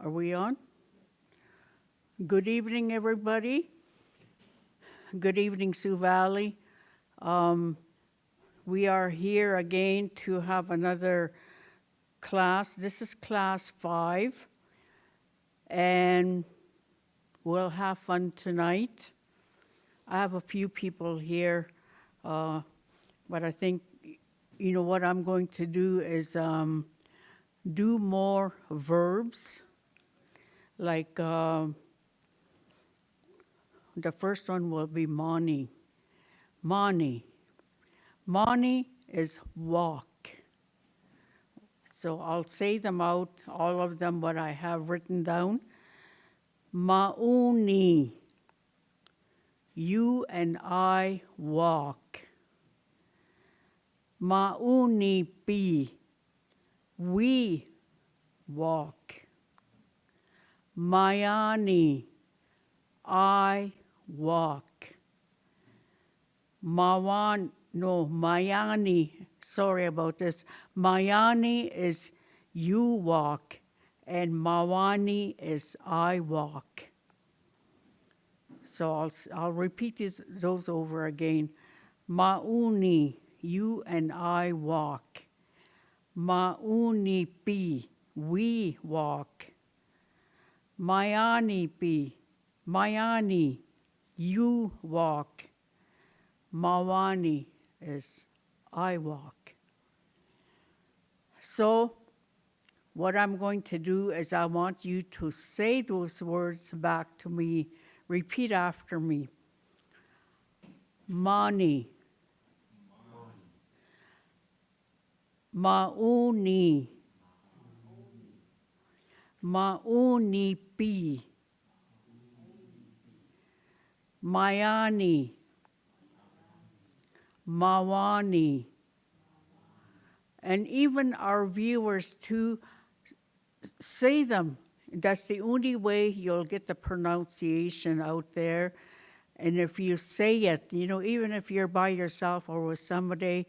Are we on? Good evening, everybody. Good evening, Sioux Valley. We are here again to have another class. This is class 5, and we'll have fun tonight. I have a few people here, but I think, what I'm going to do is do more verbs. Like the first one will be mani. Mani. Mani is walk. So I'll say them out, all of them, what I have written down. Mauni. You and I walk. Mauni pi. We walk. Mayani, I walk. Mayani, sorry about this. Mayani is you walk, and Mawani is I walk. So I'll repeat those over again. Mauni, you and I walk. Mauni pi, we walk. Mayani pi, Mayani, you walk. Mawani is I walk. So what I'm going to do is I want you to say those words back to me. Repeat after me. Mani. Mauni. Mauni pi. Mayani. Mawani. And even our viewers too, say them. That's the only way you'll get the pronunciation out there. And if you say it, even if you're by yourself or with somebody,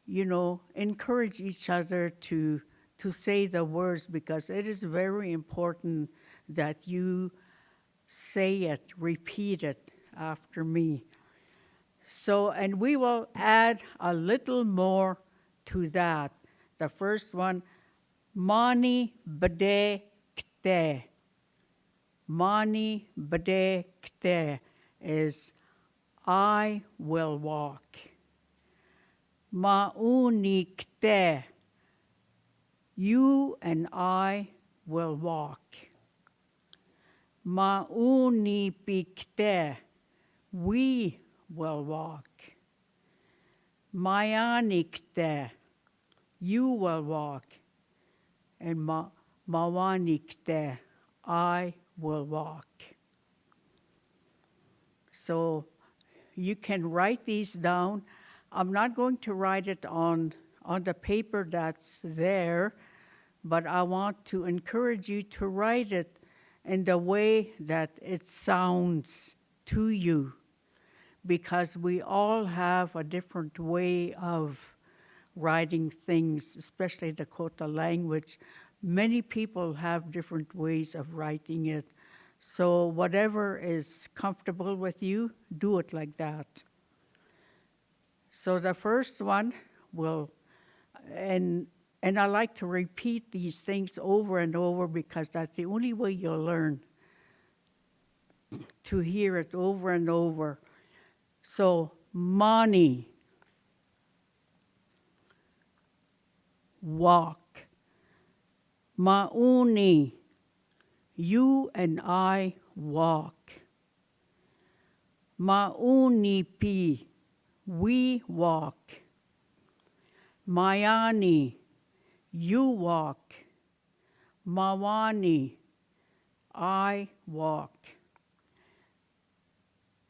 encourage each other to say the words, because it is very important that you say it, repeat it after me. So, and we will add a little more to that. The first one, mani bade kte. Mani bade kte is I will walk. Mauni kte, you and I will walk. Mauni pikte, we will walk. Mayanikte, you will walk. And mawanikte, I will walk. So you can write these down. I'm not going to write it on the paper that's there, but I want to encourage you to write it in the way that it sounds to you, because we all have a different way of writing things, especially Dakota language. Many people have different ways of writing it. So whatever is comfortable with you, do it like that. So the first one will, and I like to repeat these things over and over, because that's the only way you'll learn, to hear it over and over. So, mani, walk. Mauni, you and I walk. Mauni pi, we walk. Mayani, you walk. Mawani, I walk.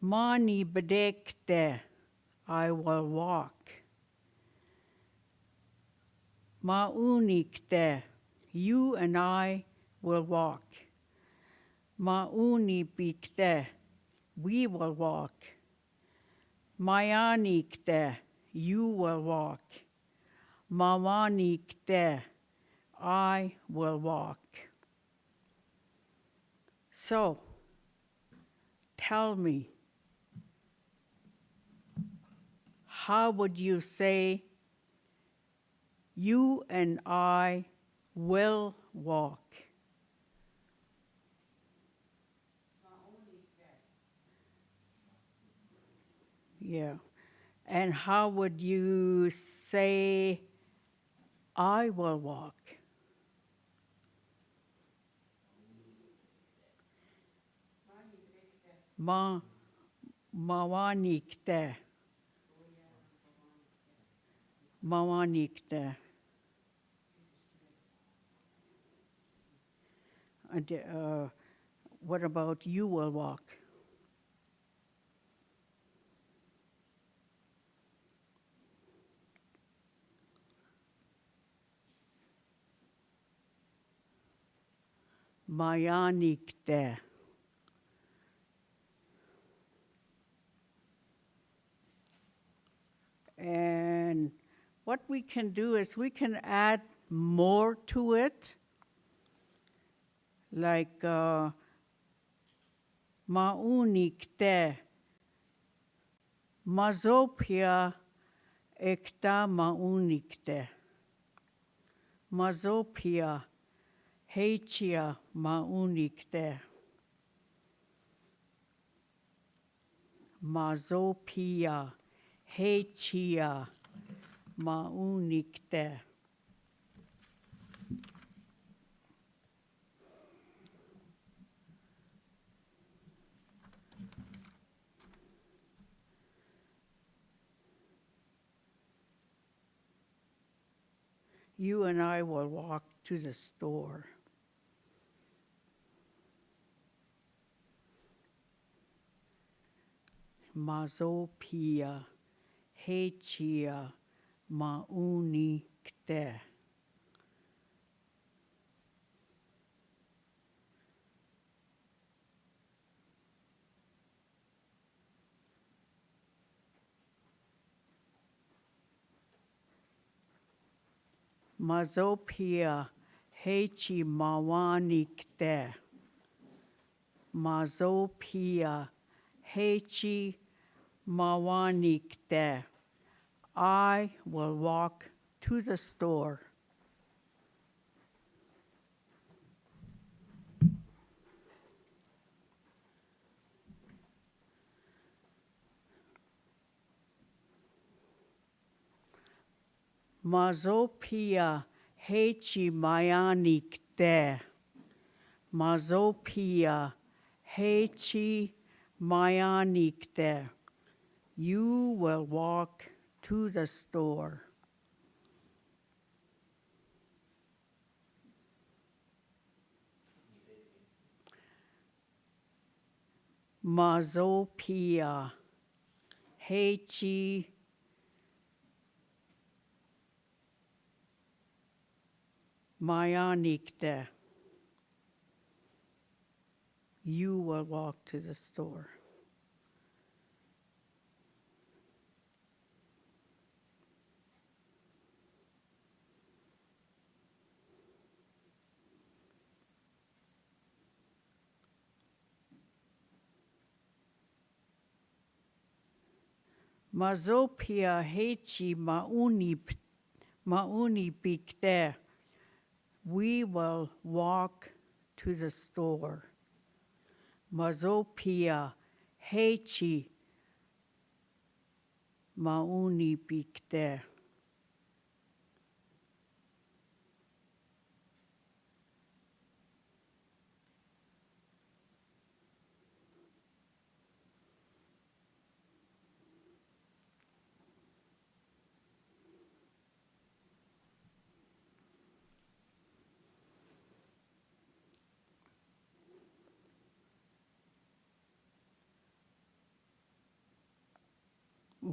Mani bedekte, I will walk. Maunikte, you and I will walk. Mauni pikte, we will walk. Mayanikte, you will walk. Mawanikte, I will walk. So, tell me, how would you say, you and I will walk? Yeah. And how would you say, I will walk? Ma mawanikte. Mawanikte. And what about you will walk? Mayanikte. And what we can do is we can add more to it, like maunikte, mazopia ekta maunikte, mazopia heichia maunikte, mazopia heichia maunikte. You and I will walk to the store. Mazopia heichia maunikte. Mazopia heichi mawanikte. Mazopia heichi mawanikte. I will walk to the store. Mazopia heichi mayanikte. Mazopia heichi mayanikte. You will walk to the store. Mazopia heichi mayanikte. You will walk to the store. Mazopia heichi maunipikte. We will walk to the store. Mazopia heichi maunipikte.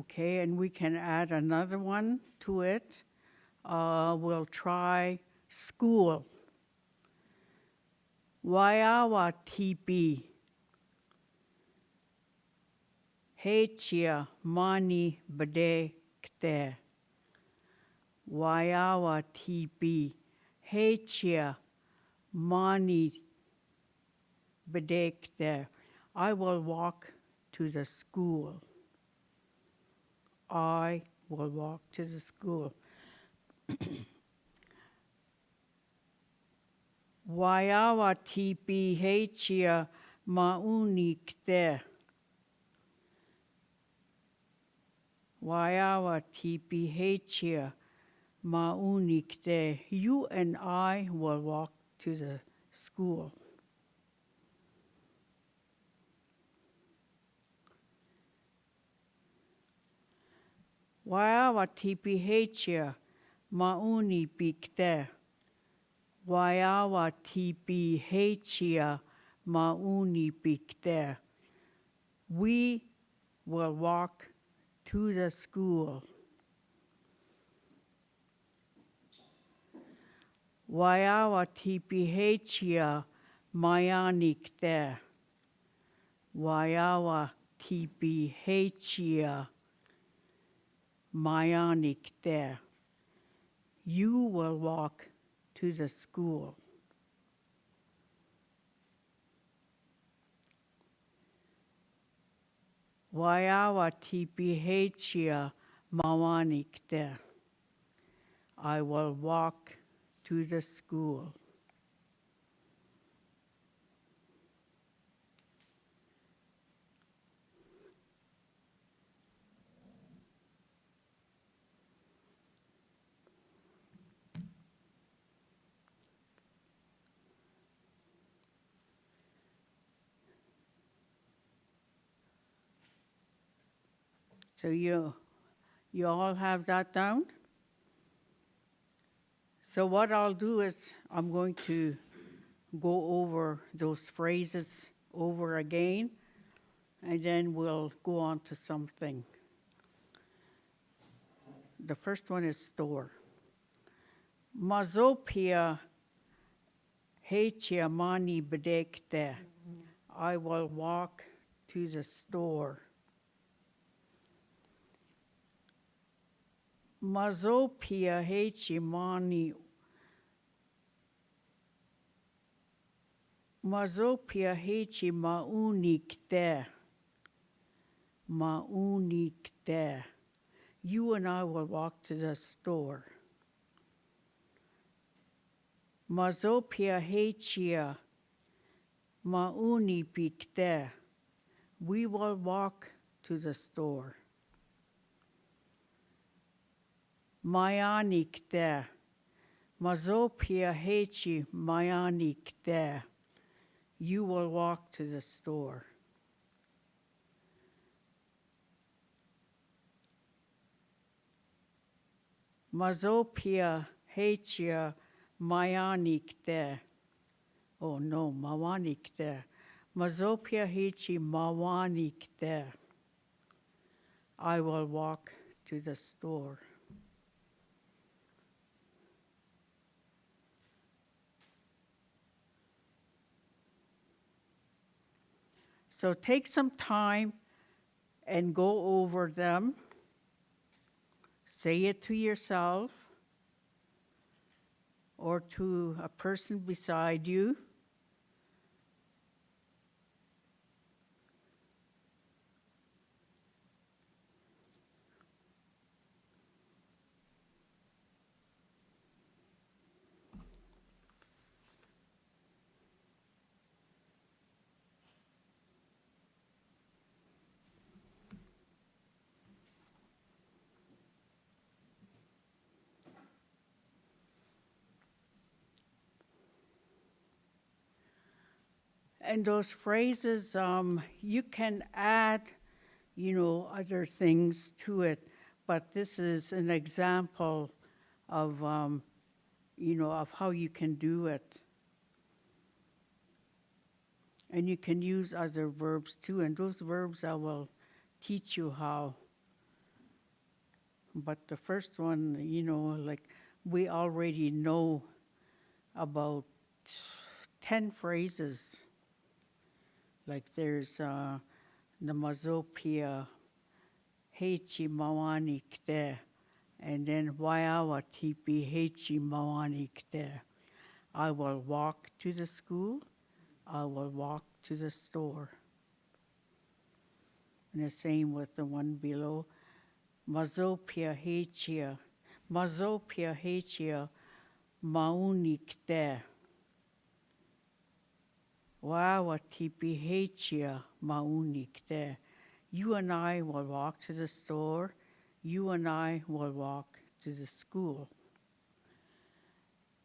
Okay, and we can add another one to it. We'll try school. Waiawa tipi. Heichia mani bade kte. Waiawa tipi. Heichia mani bedekte. I will walk to the school. I will walk to the school. Waiawa tipi heichia maunikte. Waiawa tipi heichia maunikte. You and I will walk to the school. Waiawa tipi heichia maunipikte. Waiawa tipi heichia maunipikte. We will walk to the school. Waiawa tipi heichia mayanikte. Waiawa tipi heichia mayanikte. You will walk to the school. Waiawa tipi heichia mawanikte. I will walk to the school. So you all have that down? So what I'll do is I'm going to go over those phrases over again, and then we'll go on to something. The first one is store. Mazopia heichia mani bedekte. I will walk to the store. Mazopia heichi mani. Mazopia heichi maunikte. Maunikte. You and I will walk to the store. Mazopia heichia maunipikte. We will walk to the store. Mayanikte. Mazopia heichi mayanikte. You will walk to the store. Mazopia heichia mayanikte. Oh no, mawanikte. Mazopia heichi mawanikte. I will walk to the store. So take some time and go over them. Say it to yourself or to a person beside you. And those phrases, you can add, other things to it, but this is an example of, of how you can do it. And you can use other verbs too, and those verbs I will teach you how. But the first one, like we already know about 10 phrases. Like there's the mazopia heichi mawanikte, and then waiawa tipi heichi mawanikte. I will walk to the school. I will walk to the store. And the same with the one below. Mazopia hechia maunikte. Wawatipi hechia maunikte. You and I will walk to the store. You and I will walk to the school.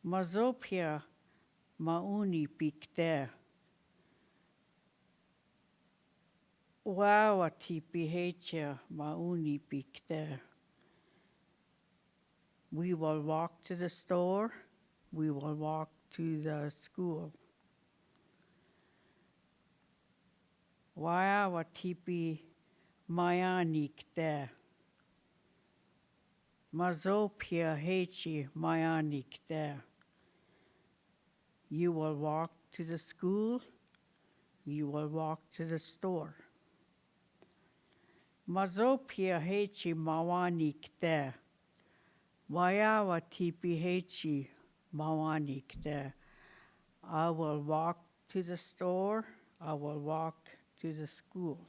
Mazopia mauni pikte. Wawatipi hechia mauni pikte. We will walk to the store. We will walk to the school. Wawatipi mayanikte. Mazopia hechi mayanikte. You will walk to the school. You will walk to the store. Mazopia hechi mawanikte. Wayawatipi hechi mawanikte. I will walk to the store. I will walk to the school.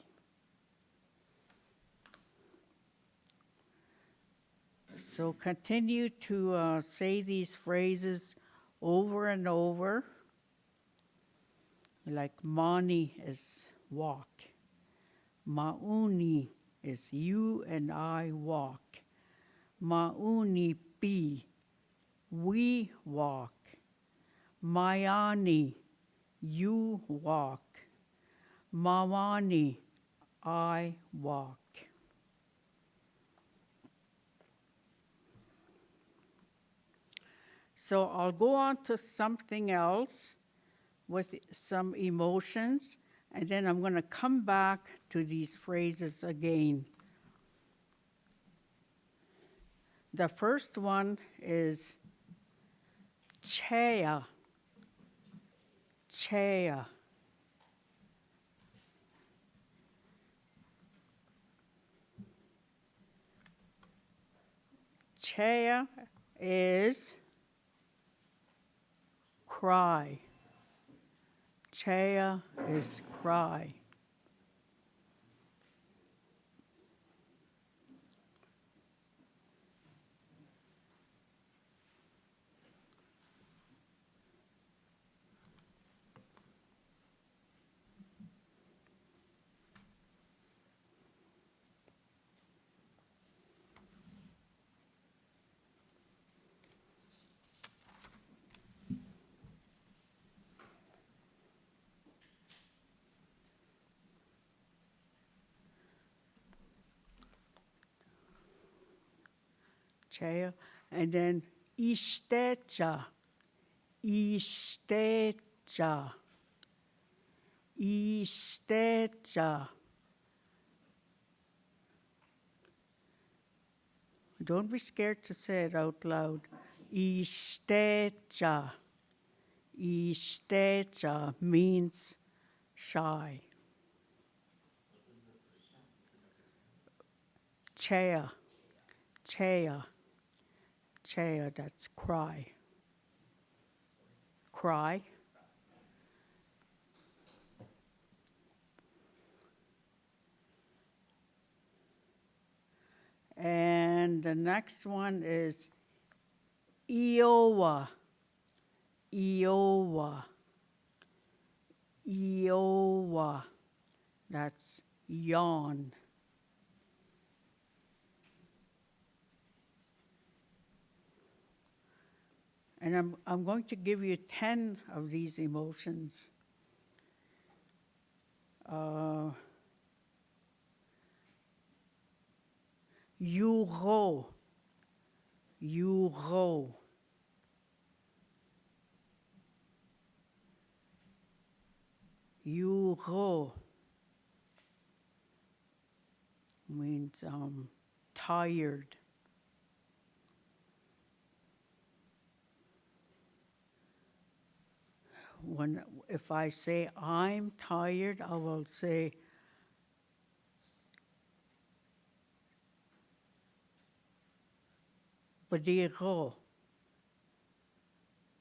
So continue to say these phrases over and over. Like mani is walk. Mauni is you and I walk. Mauni pi, we walk. Mayani, you walk. Mawani, I walk. So I'll go on to something else with some emotions, and then I'm going to come back to these phrases again. The first one is chea. Chea. Chea is cry. Chea is cry. Chea, and then istecha, istecha, istecha. Don't be scared to say it out loud. Istecha, istecha means shy. Chea, chea. Chea, that's cry. Cry. And the next one is Iowa. Iowa. Iowa. That's yawn. And I'm going to give you 10 of these emotions. Euro. Euro. Euro means tired. If I say I'm tired, I will say badiro.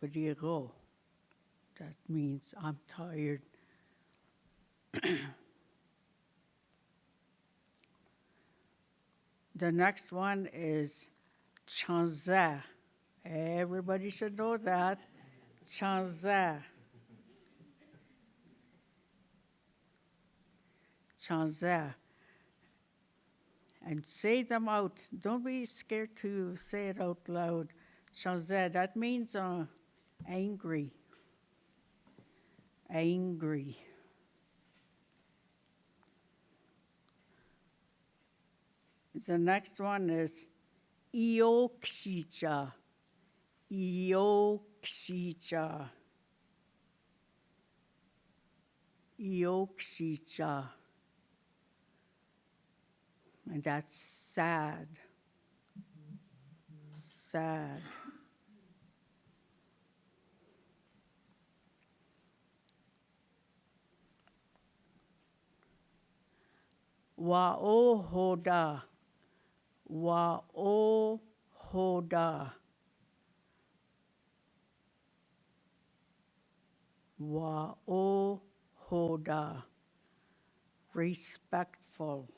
Badiro. That means I'm tired. The next one is chanza. Everybody should know that. Chanza. Chanza. And say them out. Don't be scared to say it out loud. Chanza, that means angry. Angry. The next one is Iokshicha. Iokshicha. Iokshicha. And that's sad. Sad. Wa'ohoda. Wa'ohoda. Wa'ohoda. Respectful.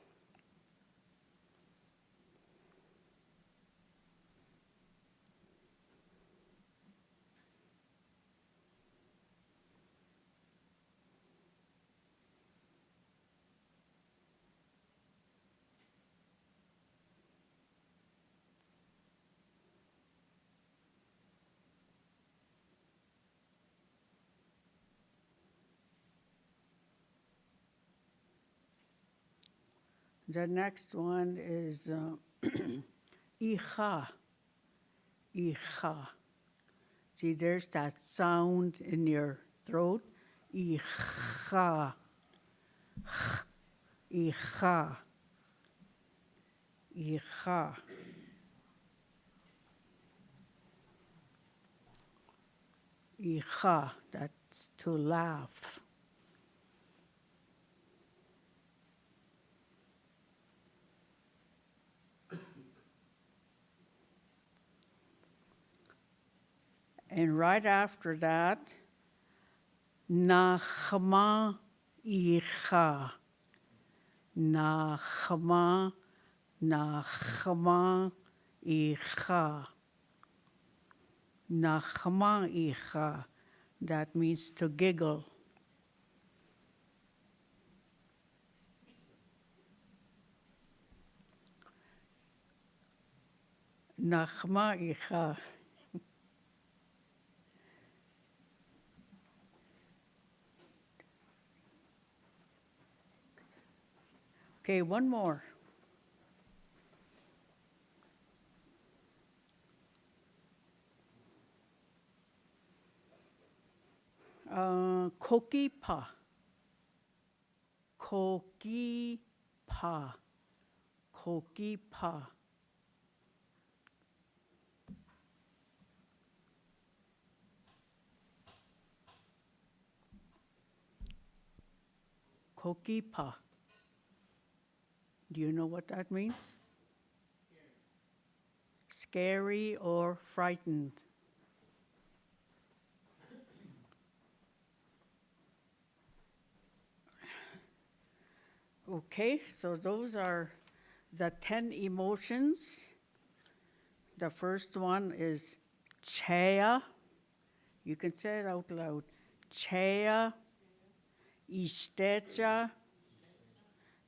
The next one is Icha. Icha. See, there's that sound in your throat. Icha. Icha. Icha. Icha. That's to laugh. And right after that, Nachma Icha. Nachma, Nachma Icha. Nachma Icha. That means to giggle. Nachma Icha. Okay, one more. Kokipa. Kokipa. Kokipa. Kokipa. Do you know what that means? Scary or frightened. Okay, so those are the 10 emotions. The first one is chea. You can say it out loud. Chea, istecha,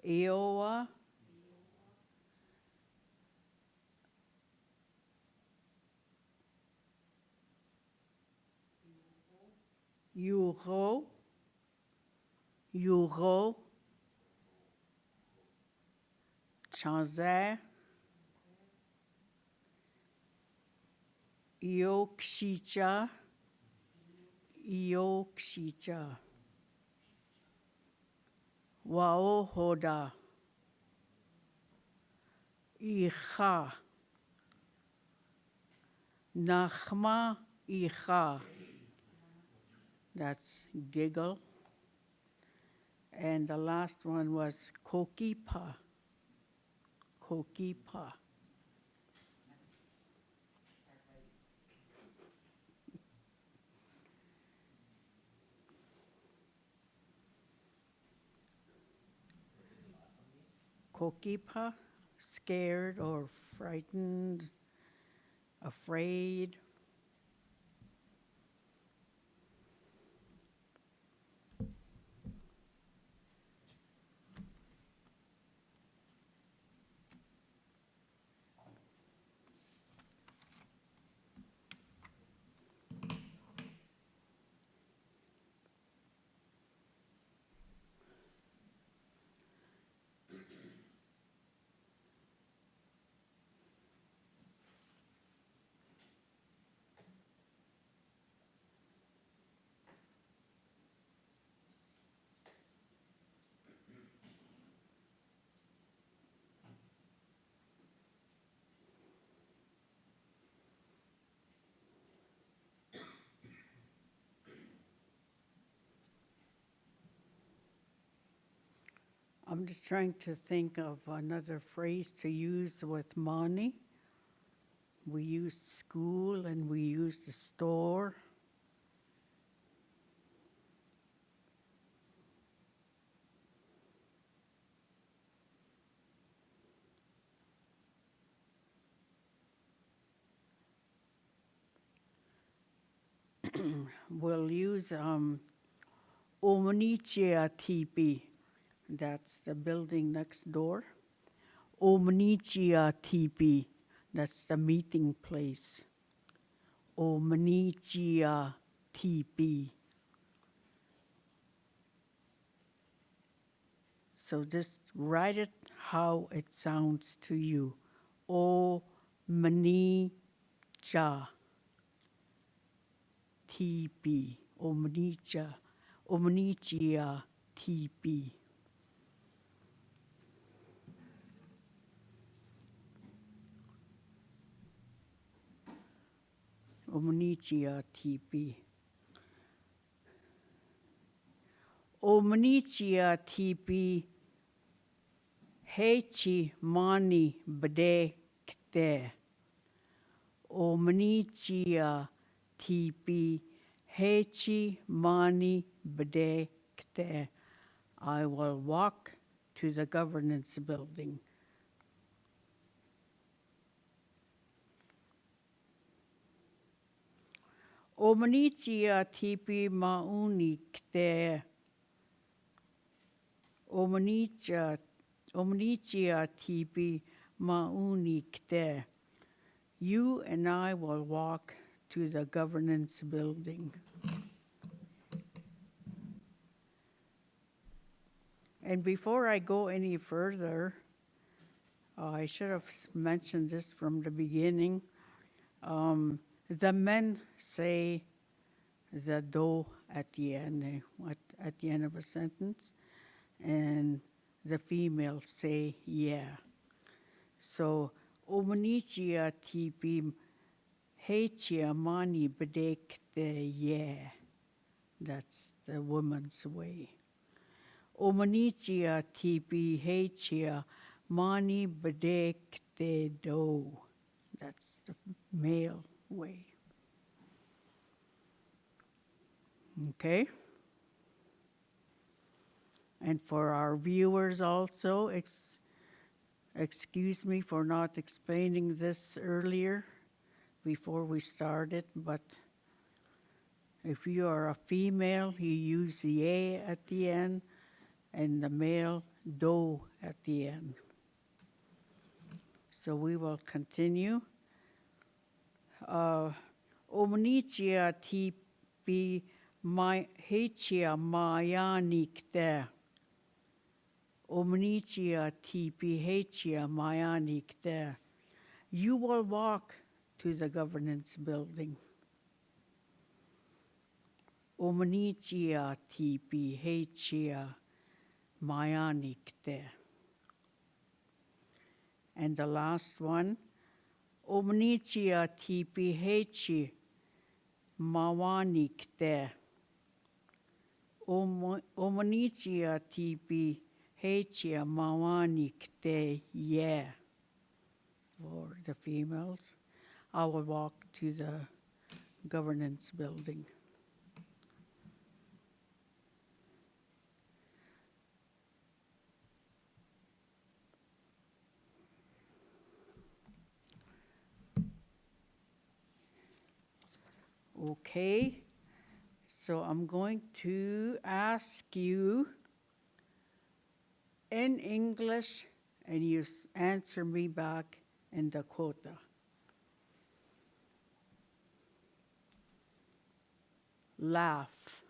eoa, Euro, Euro, Chanzer, Iokshicha, Iokshicha, Waohoda, Icha, Nachma Icha. That's giggle. And the last one was Kokipa. Kokipa. kokipa, scared or frightened, afraid. I'm just trying to think of another phrase to use with money. We use school and we use the store. We'll use Omnichia TP. That's the building next door. Omnichia TP. That's the meeting place. Omnichia TP. So just write it how it sounds to you. Omnichia TP. Omnichia TP. Omnichia TP. Omnichia TP. Hechi mani bde kte. Omnichia TP. Hechi mani bde kte. I will walk to the governance building. Omnichia TP mauni kte. Omnichia TP mauni kte. You and I will walk to the governance building. And before I go any further, I should have mentioned this from the beginning. The men say the do at the end, at the end of a sentence, and the females say yeah. So, omnichia TP hechia mani bedekte yeah. That's the woman's way. Omnichia TP hechia mani bedekte do. That's the male way. Okay? And for our viewers also, excuse me for not explaining this earlier before we started, but if you are a female, you use the A at the end, and the male, do at the end. So we will continue. Omnichia TP hechia mayanikte. Omnichia TP hechia mayanikte. You will walk to the governance building. Omnichia TP hechia mayanikte. And the last one, Omnichia TP hechi mawanikte. Omnichia TP hechia mawanikte yeah. For the females, I will walk to the governance building. Okay, so I'm going to ask you in English, and you answer me back in Dakota. Laugh.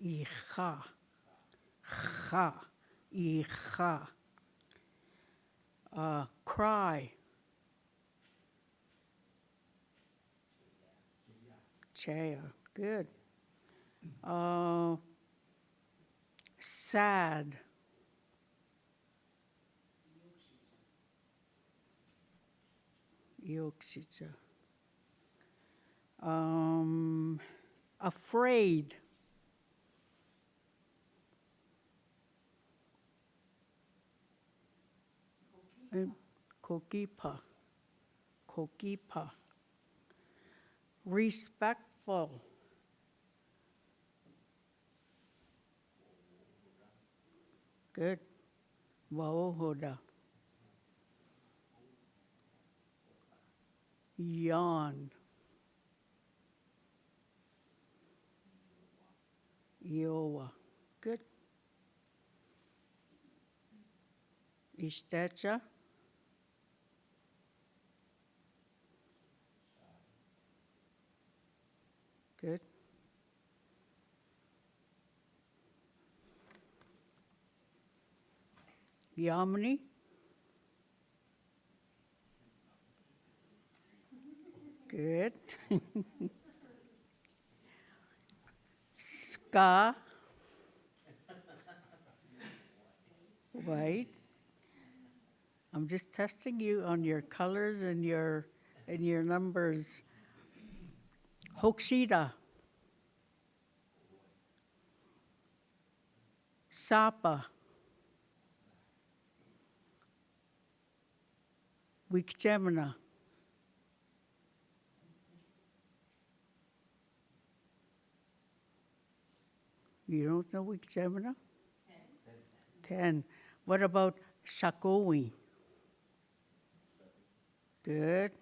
Icha. Cha. Icha. Cry. Chaya. Good. Sad. Yokshicha. Afraid. Kokipa. Kokipa. Respectful. Good. Waohoda. Yawn. Iowa. Good. Istecha. Good. Yamini. Good. Ska. White. I'm just testing you on your colors and your numbers. Hokshida. Sapa. Wikjemina. You don't know Wikjemina? 10. What about Shakowi? Good.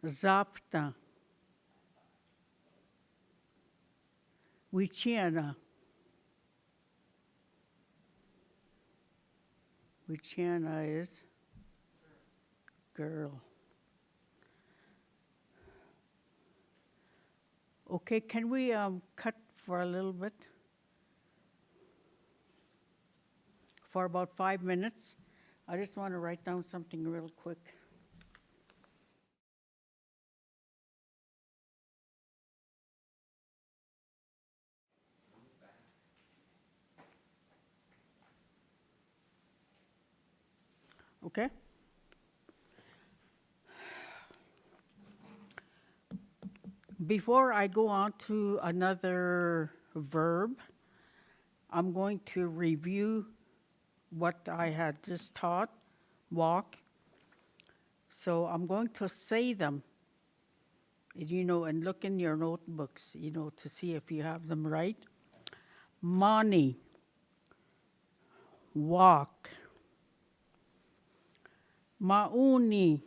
Zapta. Wichiana. Wichiana is girl. Okay, can we cut for a little bit? For about 5 minutes. I just want to write down something real quick. Okay? Before I go on to another verb, I'm going to review what I had just taught, walk. So I'm going to say them, and look in your notebooks, to see if you have them right. Mani, walk. Mauni,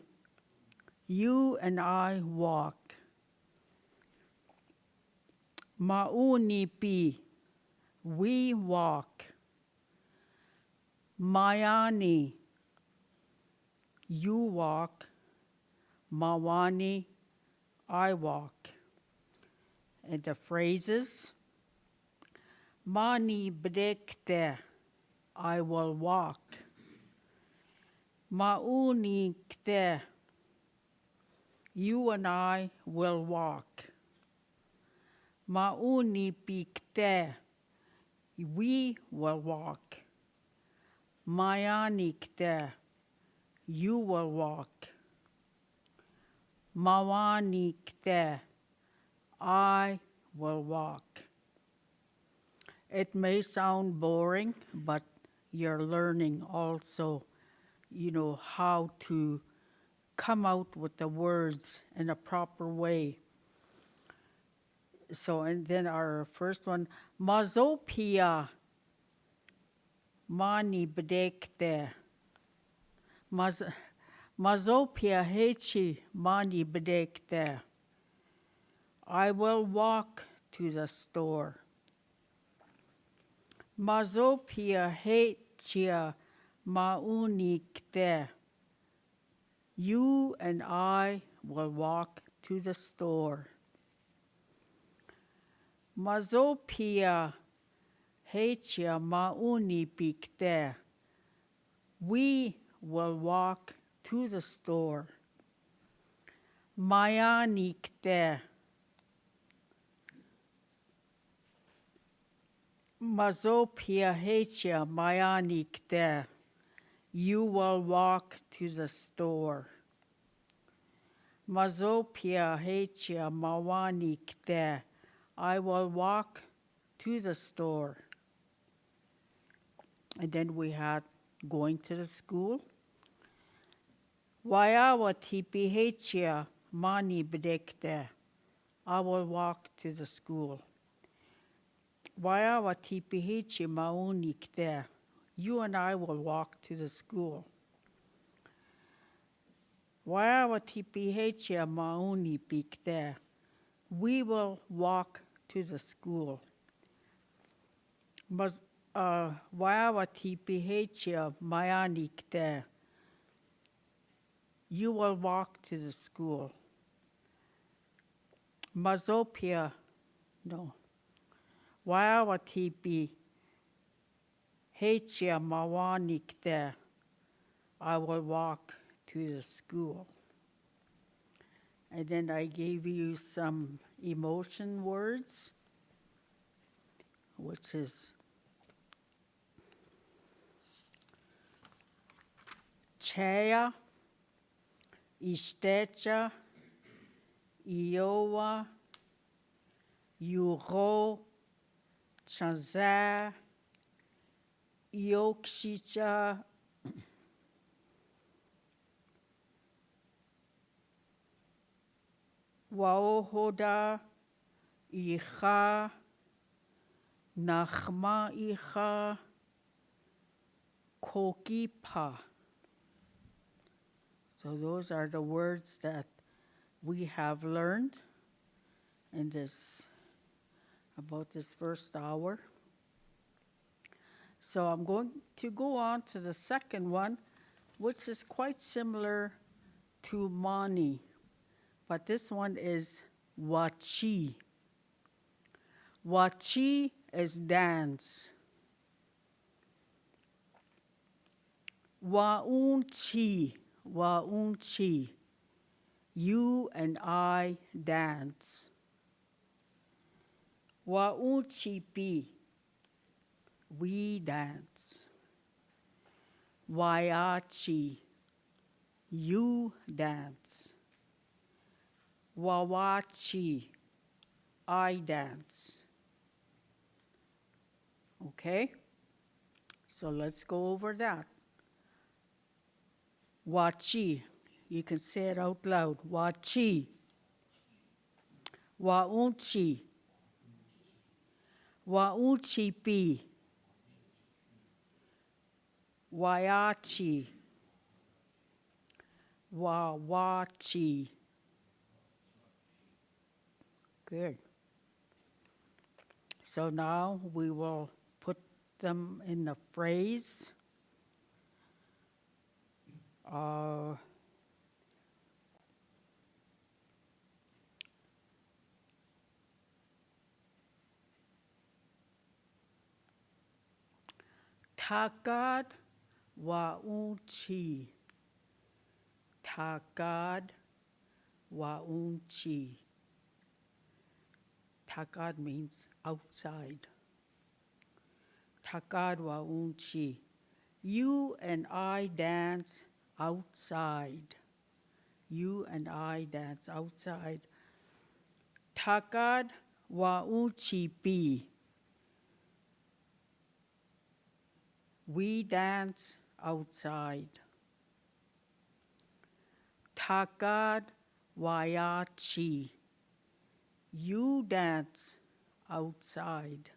you and I walk. Maunipi, we walk. Mayani, you walk. Mawani, I walk. And the phrases, Mani brekte, I will walk. Mauni kte, you and I will walk. Mauni pikte, we will walk. Mayani kte, you will walk. Mawani kte, I will walk. It may sound boring, but you're learning also, how to come out with the words in a proper way. So, and then our first one, Mazopia, Mani bedekte. Maz Mazopia hechi mani bedekte. I will walk to the store. Mazopia hechia maunikte. You and I will walk to the store. Mazopia hechia maunipikte. We will walk to the store. Mayanikte. Mazopia hechia mayanikte. You will walk to the store. Mazopia hechia mawanikte. I will walk to the store. And then we had going to the school. Wayawa tipi hechia mani bedekte. I will walk to the school. Wayawa tipi hechi maunikte. You and I will walk to the school. Wayawa tipi hechia maunipikte. We will walk to the school. Wayawa tipi hechia mayanikte. You will walk to the school. Mazopia, no. Wayawa tipi hechia mawanikte. I will walk to the school. And then I gave you some emotion words, which is chaya, istecha, iowa, yuro, chanza, iokshicha, waohoda, icha, nachma icha, kokipa. So those are the words that we have learned in about this first hour. So I'm going to go on to the second one, which is quite similar to mani, but this one is wachi. Wachi is dance. Waunchi, waunchi. You and I dance. Waunchi pi. We dance. Wayachi. You dance. Wawachi. I dance. Okay? So let's go over that. Wachi. You can say it out loud. Wachi. Waunchi. Waunchi pi. Wayachi. Wawachi. Good. So now we will put them in a phrase. Tagad waunchi. Tagad waunchi. Tagad means outside. Tagad waunchi. You and I dance outside. You and I dance outside. Tagad waunchi pi. We dance outside. Tagad wayachi. You dance outside.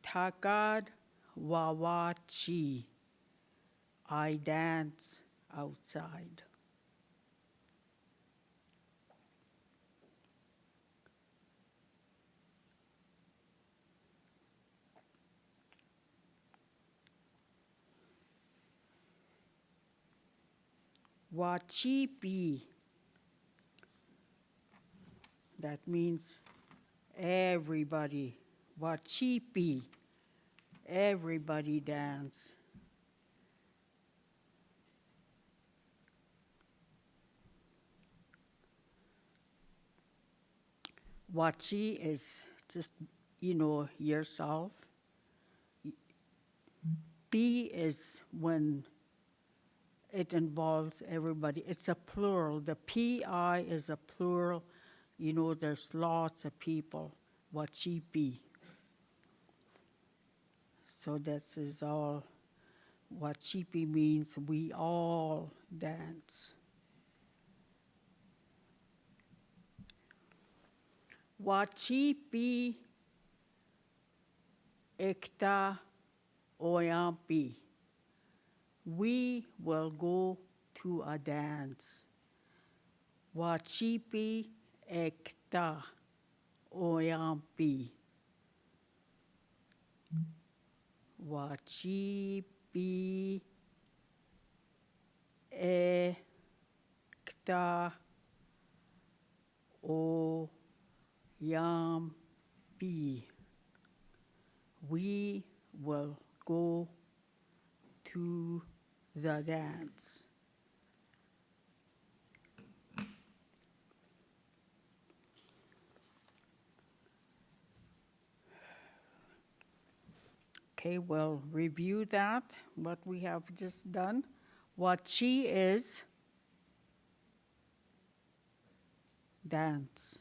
Tagad wawachi. I dance outside. Wachipi. That means everybody. Wachipi. Everybody dance. Wachi is just, yourself. Pi is when it involves everybody. It's a plural. The PI is a plural. There's lots of people. Wachipi. So this is all. Wachipi means we all dance. Wachipi ekta oyampi. We will go to a dance. Wachipi ekta oyampi. Wachipi ekta oyampi. We will go to the dance. Okay, we'll review that, what we have just done. Wachi is dance.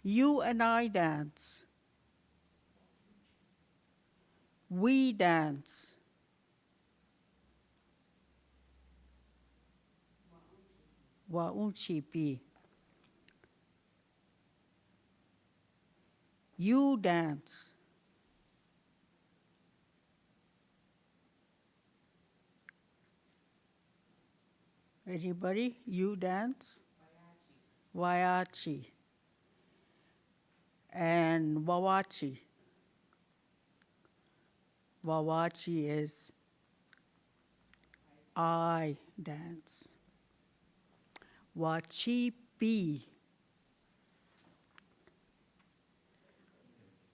You and I dance. We dance. Waunchipi. You dance. Anybody? You dance? Waiachi. And Wawachi. Wawachi is I dance. Wachipi.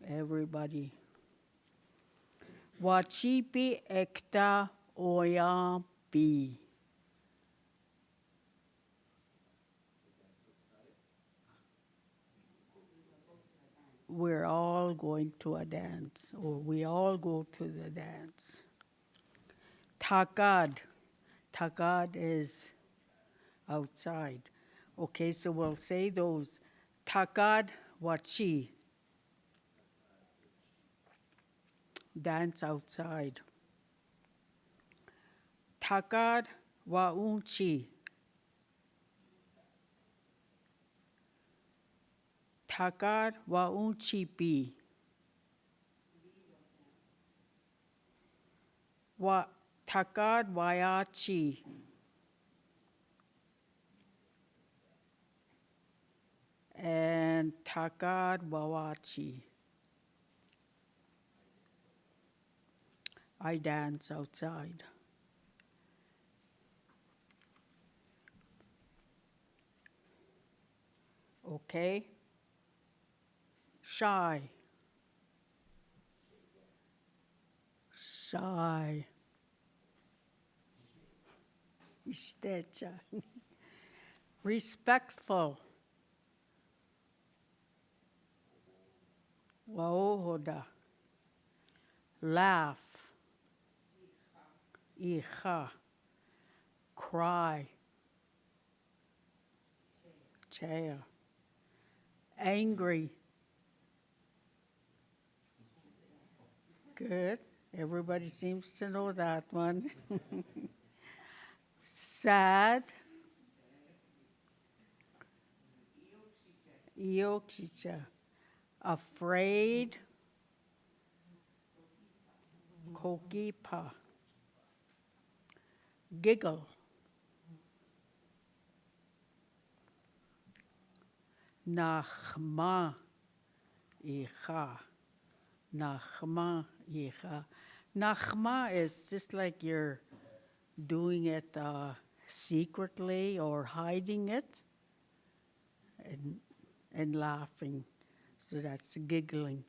Everybody. Wachipi ekta oyampi. We're all going to a dance, or we all go to the dance. Takad. Takad is outside. Okay, so we'll say those. Takad wachi. Dance outside. Takad waunchi. Takad waunchipi. Takad wayachi. And takad wawachi. I dance outside. Okay? Shy. Shy. Istecha. Respectful. Waohoda. Laugh. Icha. Cry. Chea. Angry. Good. Everybody seems to know that one. Sad. Ioxicha. Afraid. Kokipa. giggle. Nachma icha. Nachma icha. Nachma is just like you're doing it secretly or hiding it and laughing. So that's giggling.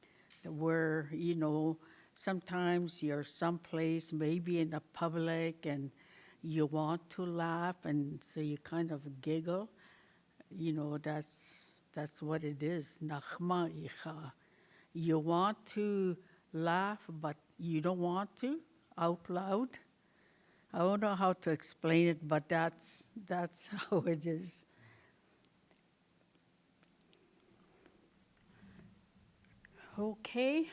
Where, you know, sometimes you're someplace, maybe in a public, and you want to laugh, and so you kind of giggle. You know, that's what it is. Nachma icha. You want to laugh, but you don't want to out loud. I don't know how to explain it, but that's how it is. Okay.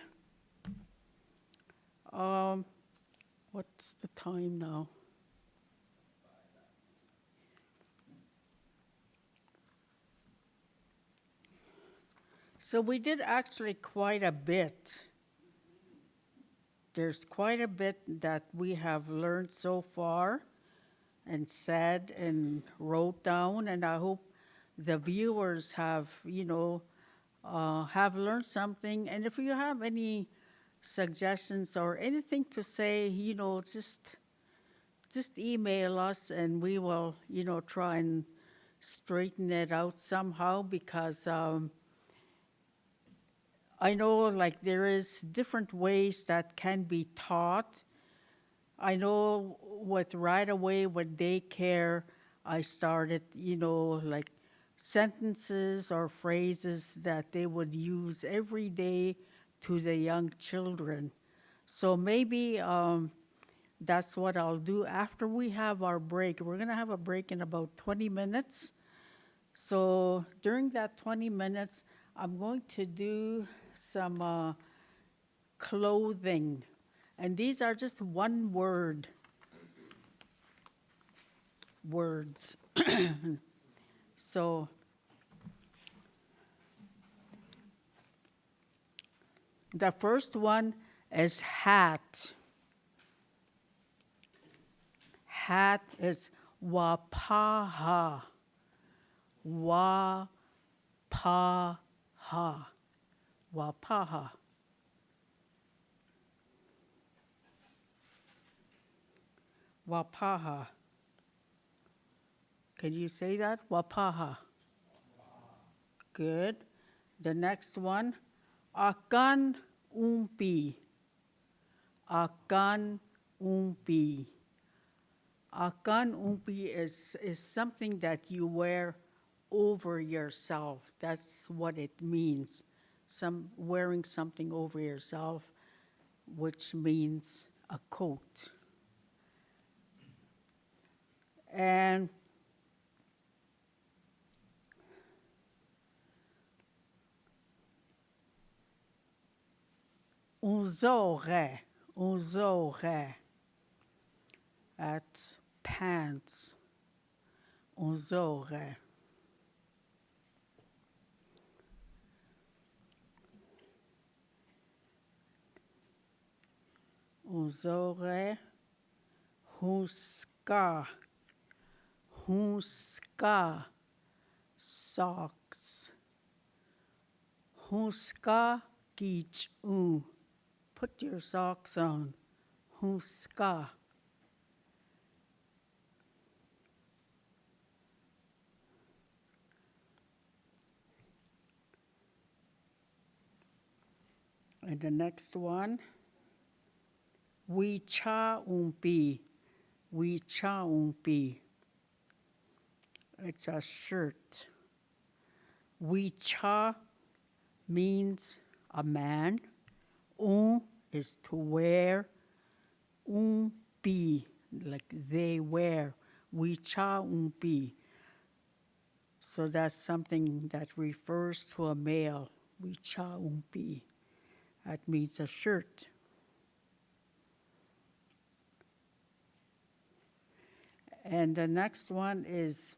What's the time now? So we did actually quite a bit. There's quite a bit that we have learned so far and said and wrote down, and I hope the viewers have, you know, have learned something. And if you have any suggestions or anything to say, you know, just email us and we will, you know, try and straighten it out somehow, because I know like there is different ways that can be taught. I know with right away with daycare, I started, you know, like sentences or phrases that they would use every day to the young children. So maybe that's what I'll do after we have our break. We're going to have a break in about 20 minutes. So during that 20 minutes, I'm going to do some clothing. And these are just one word words. So the first one is hat. Hat is wapaha. Wapaha. Wapaha. Wapaha. Can you say that? Wapaha. Good. The next one, akan umpi. Akan umpi. Akan umpi is something that you wear over yourself. That's what it means. Wearing something over yourself, which means a coat. And unzore. That's pants. Unzore. Unzore. Huska. Huska. Socks. Huska kichu. Put your socks on. Huska. And the next one, wicha umpi. Wicha umpi. It's a shirt. Wicha means a man. Is to wear. Umpi, like they wear. Wicha umpi. So that's something that refers to a male. Wicha umpi. That means a shirt. And the next one is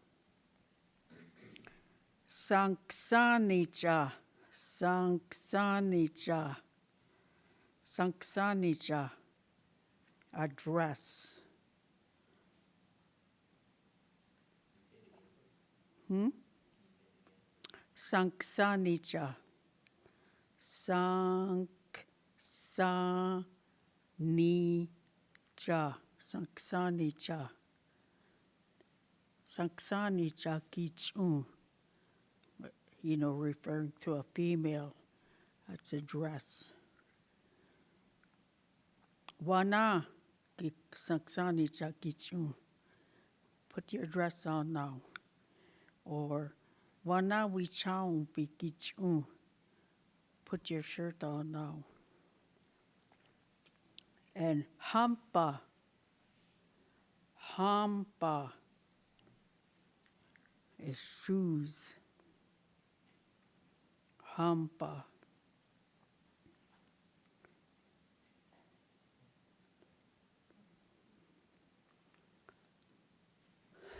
sanksanicha. Sanksanicha. Sanksanicha. A dress. Sanksanicha. Sanksanicha. Sanksanicha. Sanksanicha kichun. You know, referring to a female. That's a dress. Wana sanksanicha kichun. Put your dress on now. Or wana wichaun pi kichun. Put your shirt on now. And hampa. Hampa is shoes. Hampa.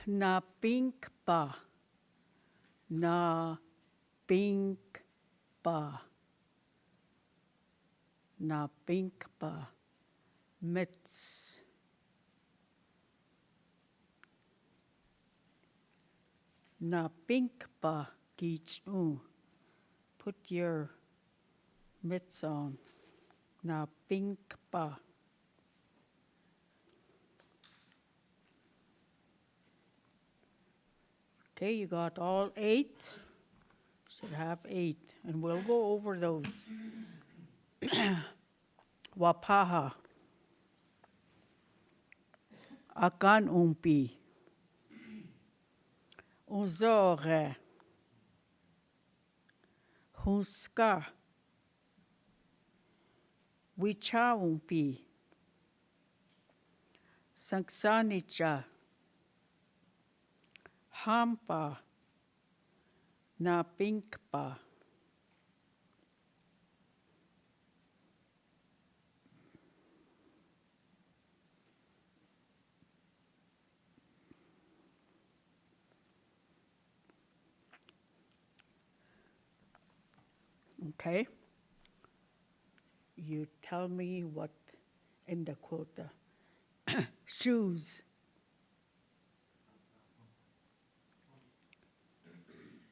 Na pinkpa. Na pinkpa. Na pinkpa. Mitts. Na pinkpa kichun. Put your mitts on. Na pinkpa. Okay, you got all 8. Should have 8. And we'll go over those. Wapaha. Akan umpi. Unzore. Hunska. Wicha umpi. Sanksanicha. Hampa. Na pinkpa. Okay. You tell me what in Dakota. Shoes.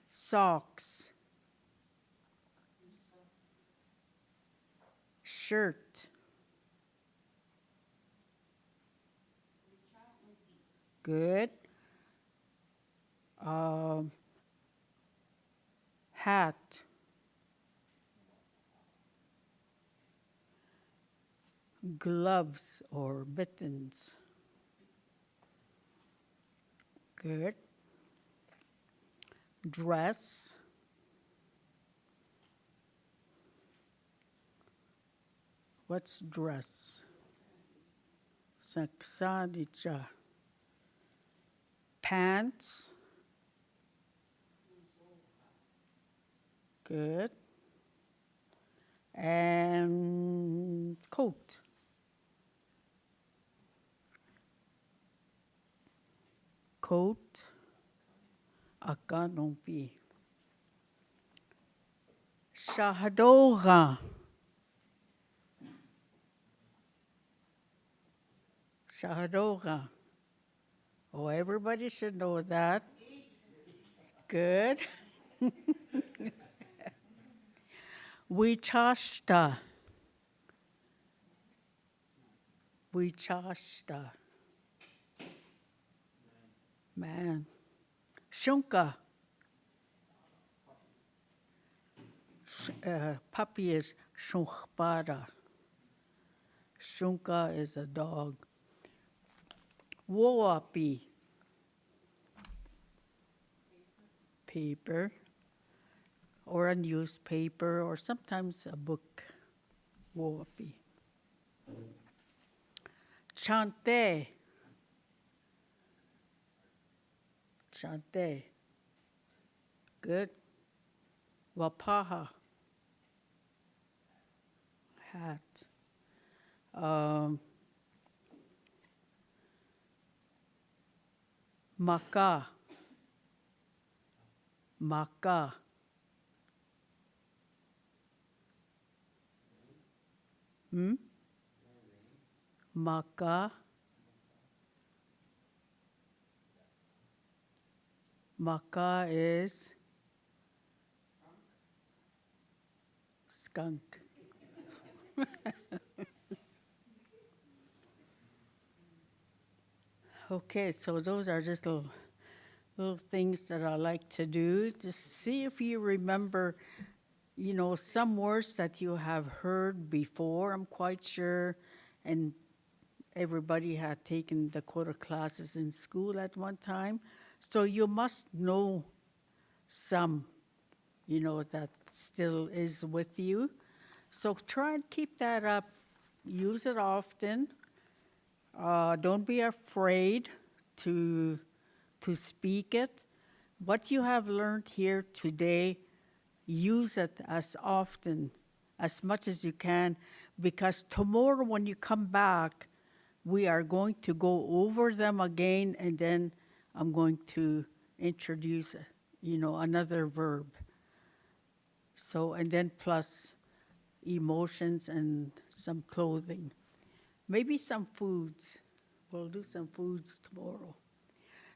Socks. Shirt. Good. Hat. Gloves or mittens. Good. Dress. What's dress? Saksadicha. Pants. Good. And coat. Coat. Akanompi. Shahadora. Shahadora. Oh, everybody should know that. Good. Wichashta. Wichashta. Man. Shunka. Puppy is shunkpada. Shunka is a dog. Woapi. Paper. Or a newspaper, or sometimes a book. Woapi. Chante. Chante. Good. Wapaha. Hat. Maka. Maka. Maka. Maka is skunk. Okay, so those are just little things that I like to do to see if you remember, some words that you have heard before. I'm quite sure, and everybody had taken Dakota classes in school at one time, so you must know some, that still is with you. So try and keep that up. Use it often. Don't be afraid to speak it. What you have learned here today, use it as often, as much as you can, because tomorrow when you come back, we are going to go over them again, and then I'm going to introduce, another verb. So, and then plus emotions and some clothing. Maybe some foods. We'll do some foods tomorrow.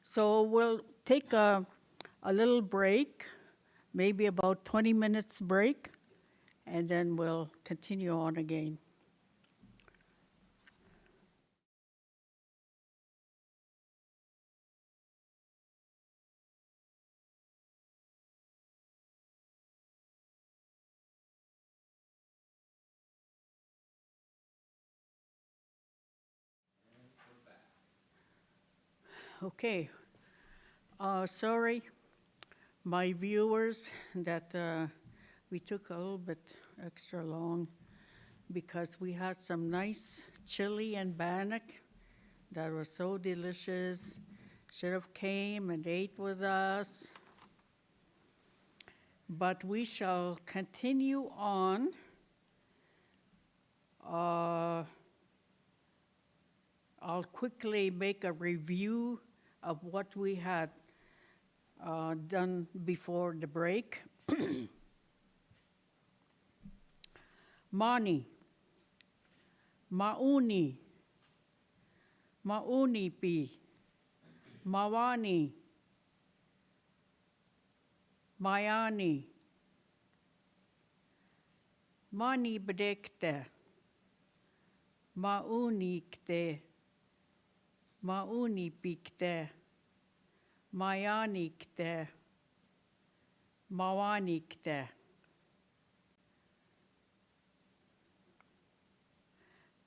So we'll take a little break, maybe about 20 minutes break, and then we'll continue on again. Okay. Sorry, my viewers, that we took a little bit extra long because we had some nice chili and bannock that was so delicious. Should have came and ate with us. But we shall continue on. I'll quickly make a review of what we had done before the break. Mani, mauni, maunipi, mawani, mayani, mani bedekte, maunikte, maunipikte, mayanikte, mawanikte.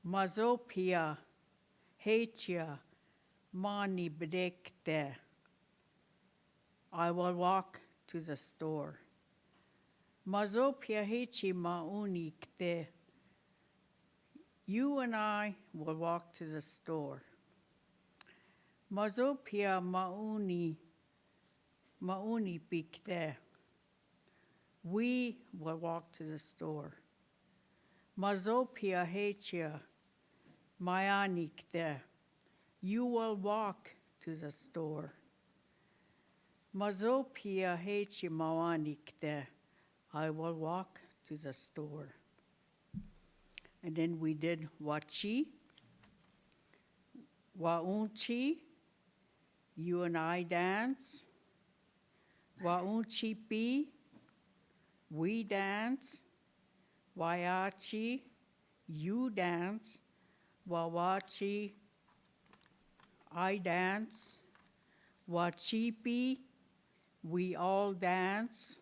Mazopia, Hachia, Mani bedekte. I will walk to the store. Mazopia Hachi maunikte. You and I will walk to the store. Mazopia mauni pikte. We will walk to the store. Mazopia Hachia mayanikte. You will walk to the store. Mazopia Hachi mawanikte. I will walk to the store. And then we did wachi, waunchi, you and I dance. Waunchi pi, we dance. Wayachi, you dance. Wawachi, I dance. Wachipi, we all dance.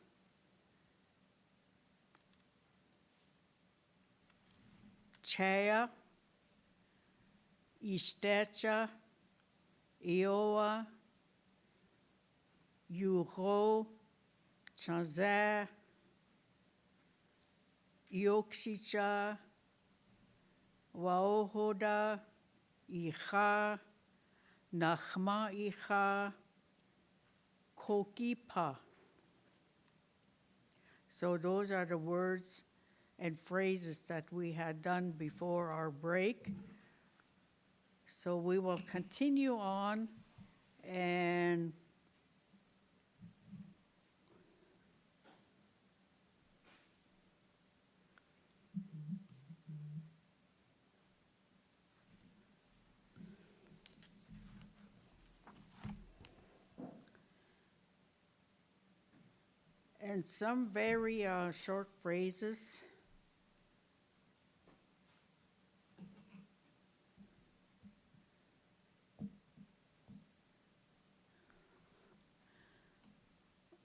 Chaya, Istecha, Iowa, Yuho, Chanzé, Iokshicha, Waohoda, Icha, Nachma Icha, Kokipa. So those are the words and phrases that we had done before our break. So we will continue on, and And some very short phrases.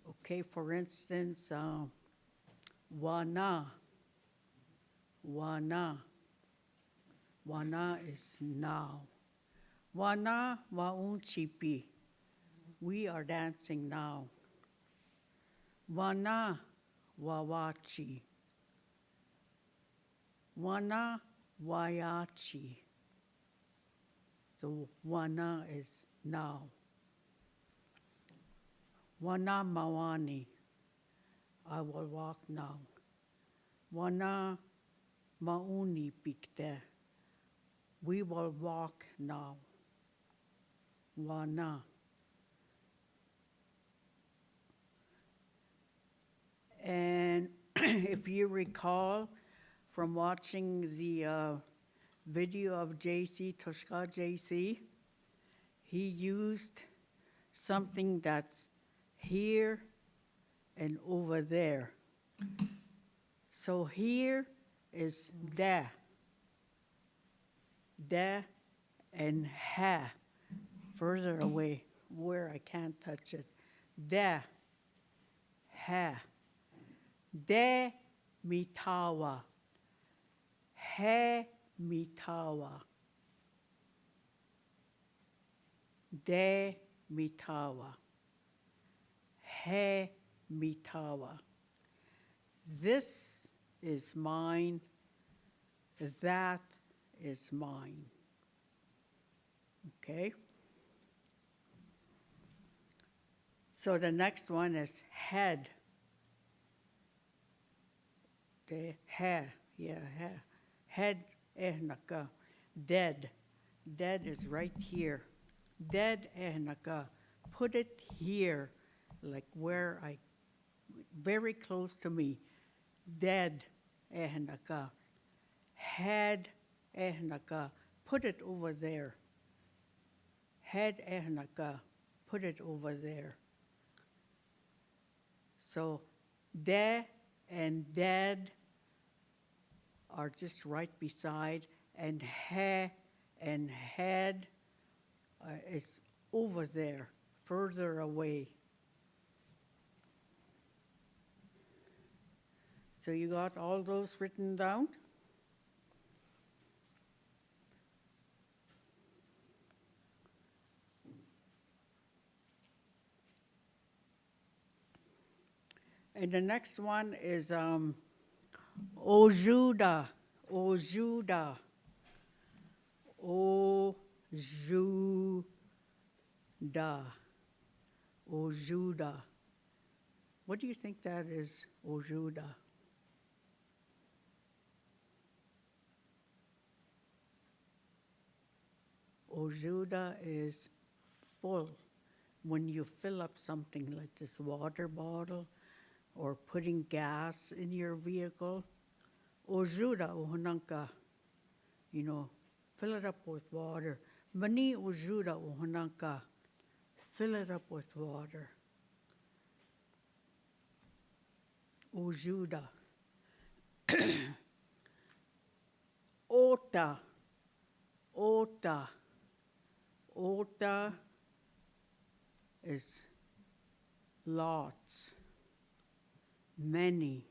Okay, for instance, wana. Wana. Wana is now. Wana waunchipi. We are dancing now. Wana wawachi. Wana wayachi. So wana is now. Wana mawani. I will walk now. Wana mauni pikte. We will walk now. Wana. And if you recall from watching the video of JC, Toshka JC, he used something that's here and over there. So here is da and ha, further away where I can't touch it. Da, ha. De mitawa. He mitawa. De mitawa. He mitawa. This is mine. That is mine. Okay? So the next one is head. The hair, yeah, hair. Head, ehnaka. Dead. Dead is right here. Dead, ehnaka. Put it here, like where very close to me. Dead, ehnaka. Head, ehnaka. Put it over there. Head, ehnaka. Put it over there. So, de and dead are just right beside, and he and head is over there, further away. So you got all those written down? And the next one is ojuda, ojuda, ojuda, ojuda. What do you think that is, ojuda? Ojuda is full. When you fill up something like this water bottle, or putting gas in your vehicle, ojuda uhunanka, fill it up with water. Mani ojuda uhunanka, fill it up with water. Ojuda. Ota, ota, ota is lots. Many.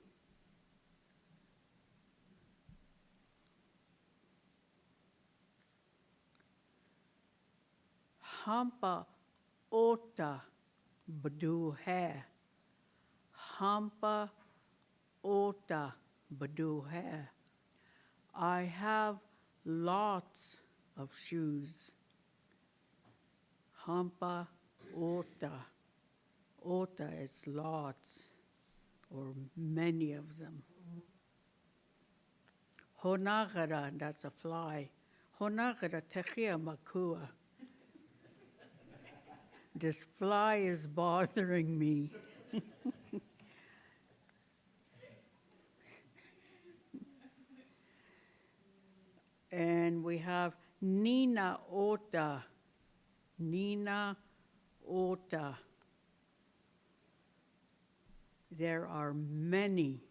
Hampa ota badu hai. Hampa ota badu hai. I have lots of shoes. Hampa ota. Ota is lots, or many of them. Honagara, that's a fly. Honagara techia makua. This fly is bothering me. And we have Nina Ota. Nina Ota. there are many,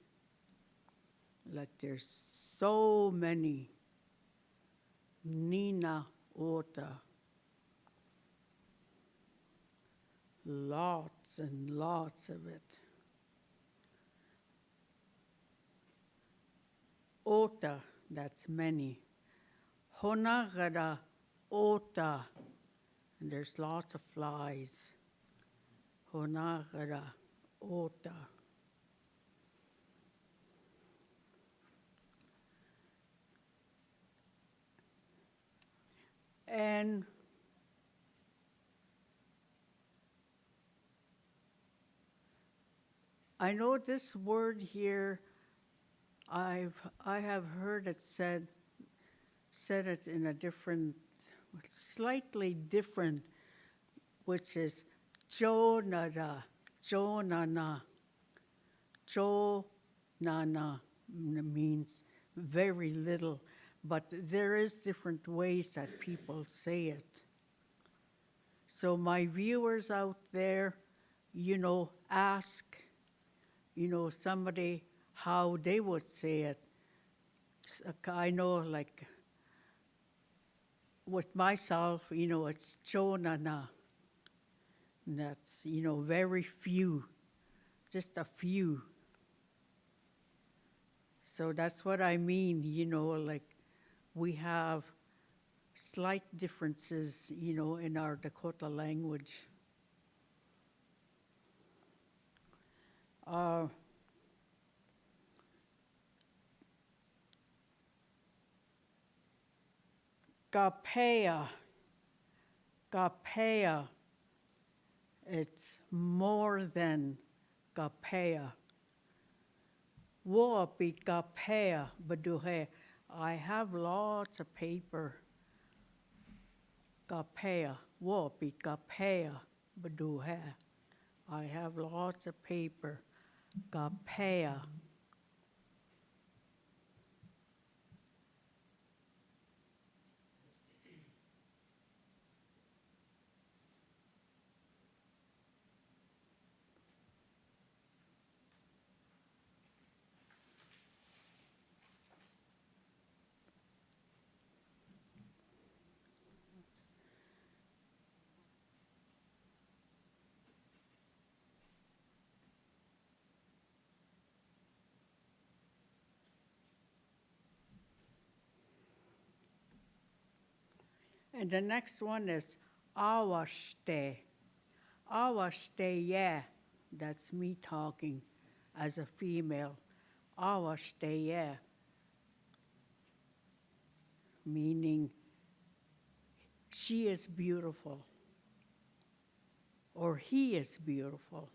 like there's so many. Nina ota. Lots and lots of it. Ota, that's many. Honagada ota, and there's lots of flies. Honagada ota. And I know this word here, I have heard it said it in a different, slightly different, which is Jonada, Jonana. Jonana means very little, but there is different ways that people say it. So my viewers out there, ask, somebody how they would say it. I know, like, with myself, it's Jonana. And that's, very few, just a few. So that's what I mean, like we have slight differences, in our Dakota language. Kapea, it's more than kapea. Woapi kapea baduhe. I have lots of paper. Kapea, woapi kapea baduhe. I have lots of paper. Kapea. And the next one is awashte. Awashte, yeah, that's me talking as a female. Awashte, yeah, meaning she is beautiful or he is beautiful.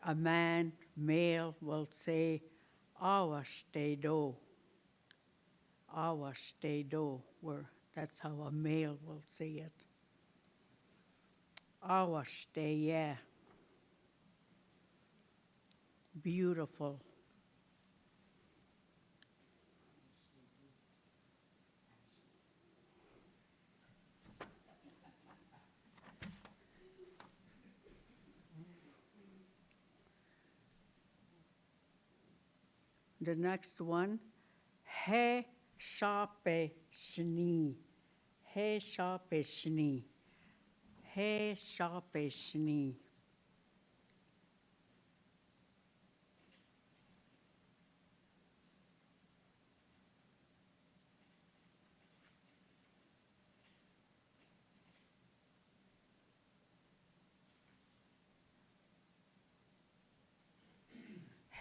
A man, male, will say awashte do. Awashte do, where that's how a male will say it. Awashte, yeah. Beautiful. The next one, he shape shni. He shape shni. He shape shni.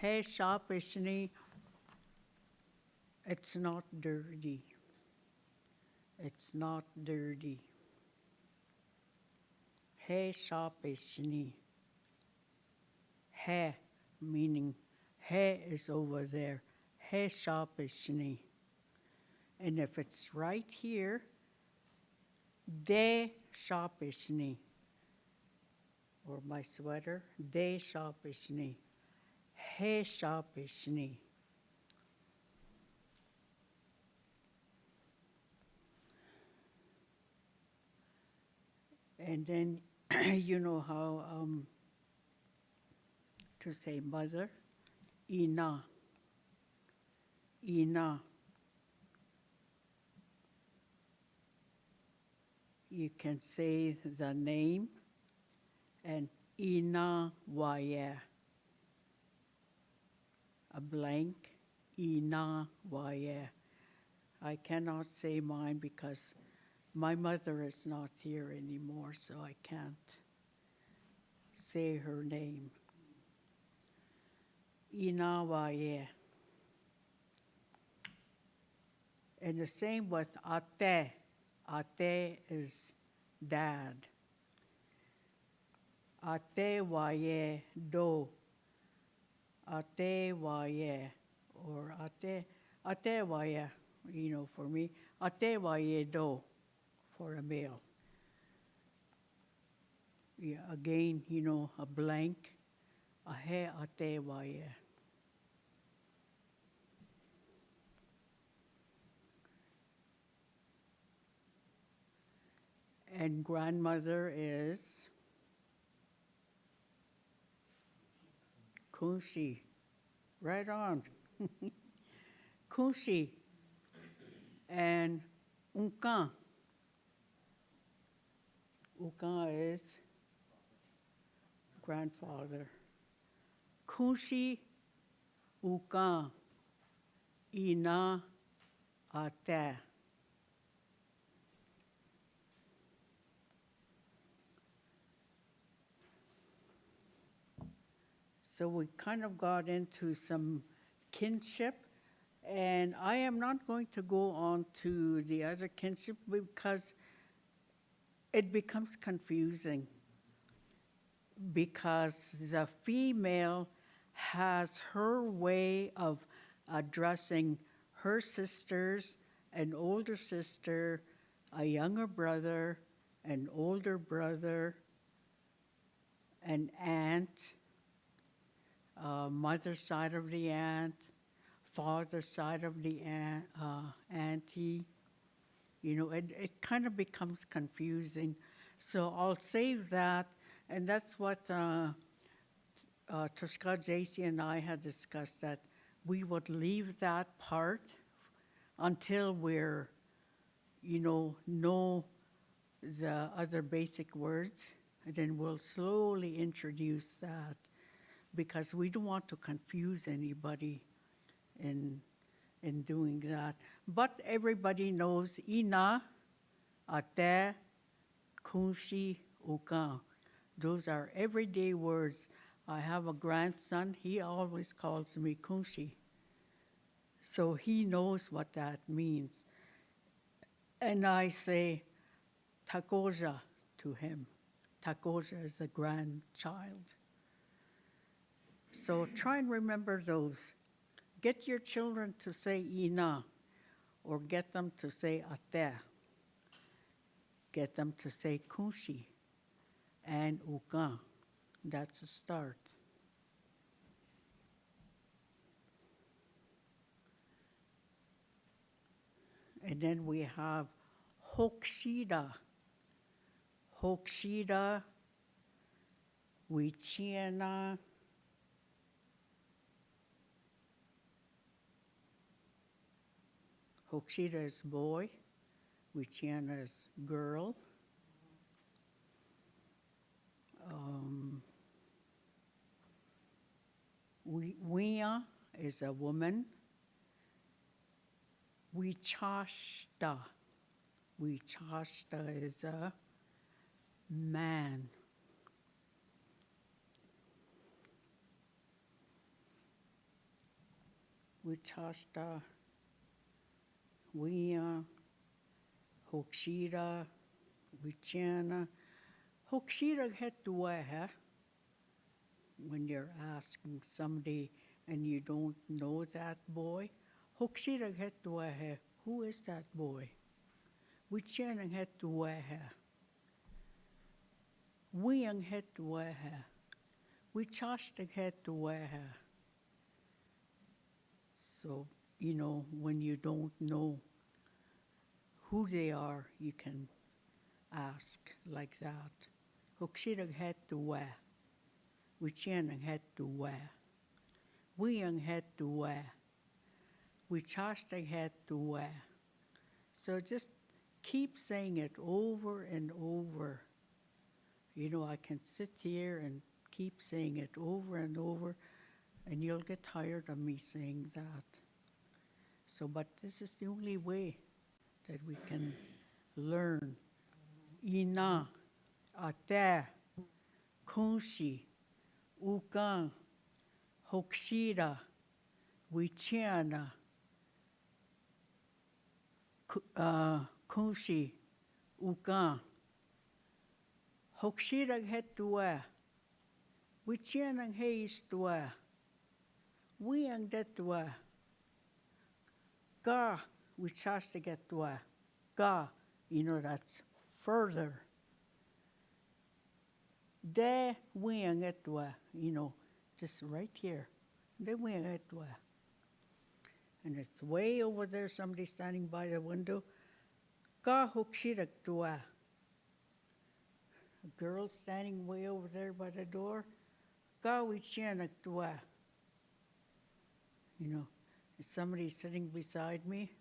He shape shni. It's not dirty. It's not dirty. He shape shni. He, meaning he is over there. He shape shni. And if it's right here, de shape shni. Or my sweater, de shape shni. He shape shni. And then you know how to say mother, ina, ina. You can say the name and ina waya. A blank, ina waya. I cannot say mine because my mother is not here anymore, so I can't say her name. Ina waya. And the same with ate. Ate is dad. Ate waye do. Ate waye. Or ate waye, for me. Ate waye do for a male. Yeah, again, a blank. Ahe ate waye. And grandmother is Kunshi. Right on. Kunshi. And Unkan. Unkan is grandfather. Kunshi Unkan. Ina ate. So we kind of got into some kinship, and I am not going to go on to the other kinship because it becomes confusing, because the female has her way of addressing her sisters, an older sister, a younger brother, an older brother, an aunt, mother's side of the aunt, father's side of the auntie. It kind of becomes confusing. So I'll save that, and that's what Tushka, JC, and I had discussed, that we would leave that part until we're, know the other basic words, and then we'll slowly introduce that, because we don't want to confuse anybody in doing that. But everybody knows ina, ate, kunshi, ukan. Those are everyday words. I have a grandson, he always calls me kunshi. So he knows what that means. And I say takoja to him. Takoja is the grandchild. So try and remember those. Get your children to say ina, or get them to say ate. Get them to say kunshi and ukan. That's a start. And then we have hokshida. Hokshida, wichiana, Hokshida is boy, Wichiana is girl. Wia is a woman. Wichashta. Wichashta is a man. Wichashta, Wia, Hokshira, Wichana. Hokshira hetuaha. When you're asking somebody and you don't know that boy, Hokshira hetuaha. Who is that boy? Wichana hetuaha. Wiang hetuaha. Wichashta hetuaha. So, when you don't know who they are, you can ask like that. Hokshira hetuaha. we chanang het to wa. We ang het to wa. We chashta het to wa. So just keep saying it over and over. You know, I can sit here and keep saying it over and over, and you'll get tired of me saying that. So, but this is the only way that we can learn. Ina, ate, kunshi, ukan, hokshira, wichiana, kunshi, ukan. Hokshira het tua. Wichiana heis tua. We ang det tua. Ga, we chas to get tua. Ga, you know, that's further. De wing et tua, you know, just right here. De wing et tua. And it's way over there, somebody standing by the window. Ga hokshirak tua. A girl standing way over there by the door. Ga wichianak tua. You know, if somebody's sitting beside me.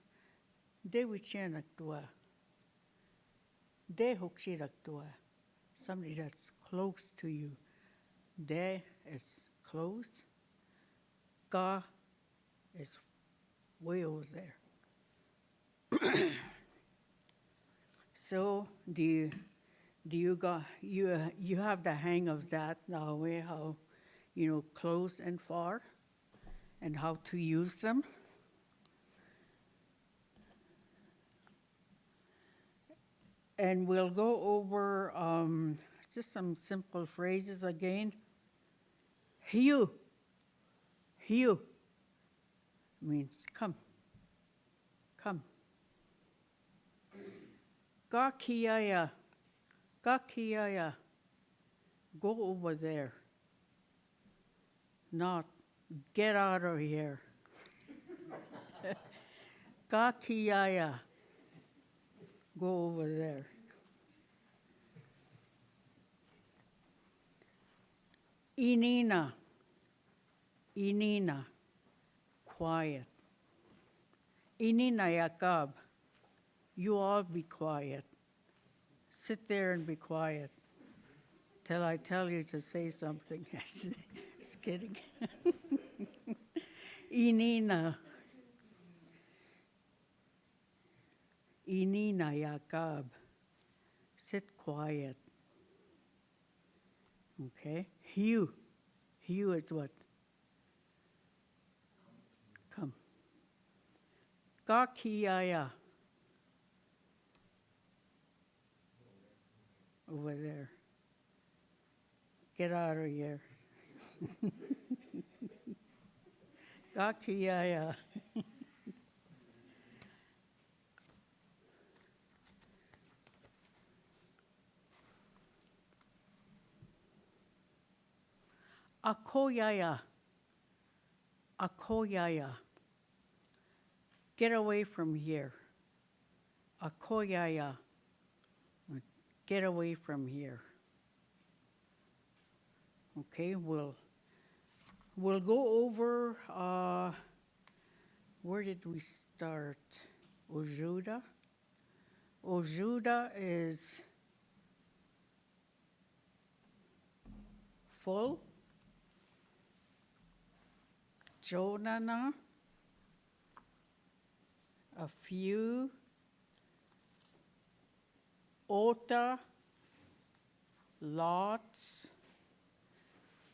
De wichianak tua. De hokshirak tua. Somebody that's close to you. De is close. Ga is way over there. So do you have the hang of that now, how, you know, close and far, and how to use them? And we'll go over just some simple phrases again. Hiu. Hiu means come. Come. Ga kiaya. Ga kiaya. Go over there. Not get out of here. Ga kiaya. Go over there. Inina. Inina. Quiet. Inina yakab. You all be quiet. Sit there and be quiet till I tell you to say something. Just kidding. Inina. Inina yakab. Sit quiet. Okay. Hiu. Hiu is what? Come. Gakiaya. Over there. Get out of here. Gakiaya. Akoyaya. Akoyaya. Get away from here. Akoyaya. Get away from here. Okay, we'll go over, where did we start? Ojuda. Ojuda is full. Jonana, a few. Ota, lots.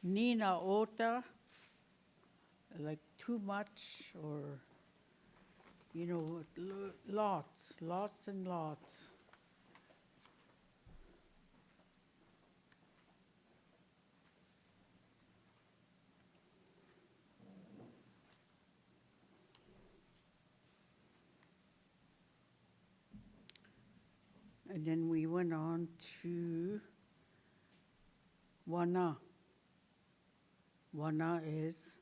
Nina ota, like too much, or, you know, lots, lots and lots. And then we went on to wana. Wana is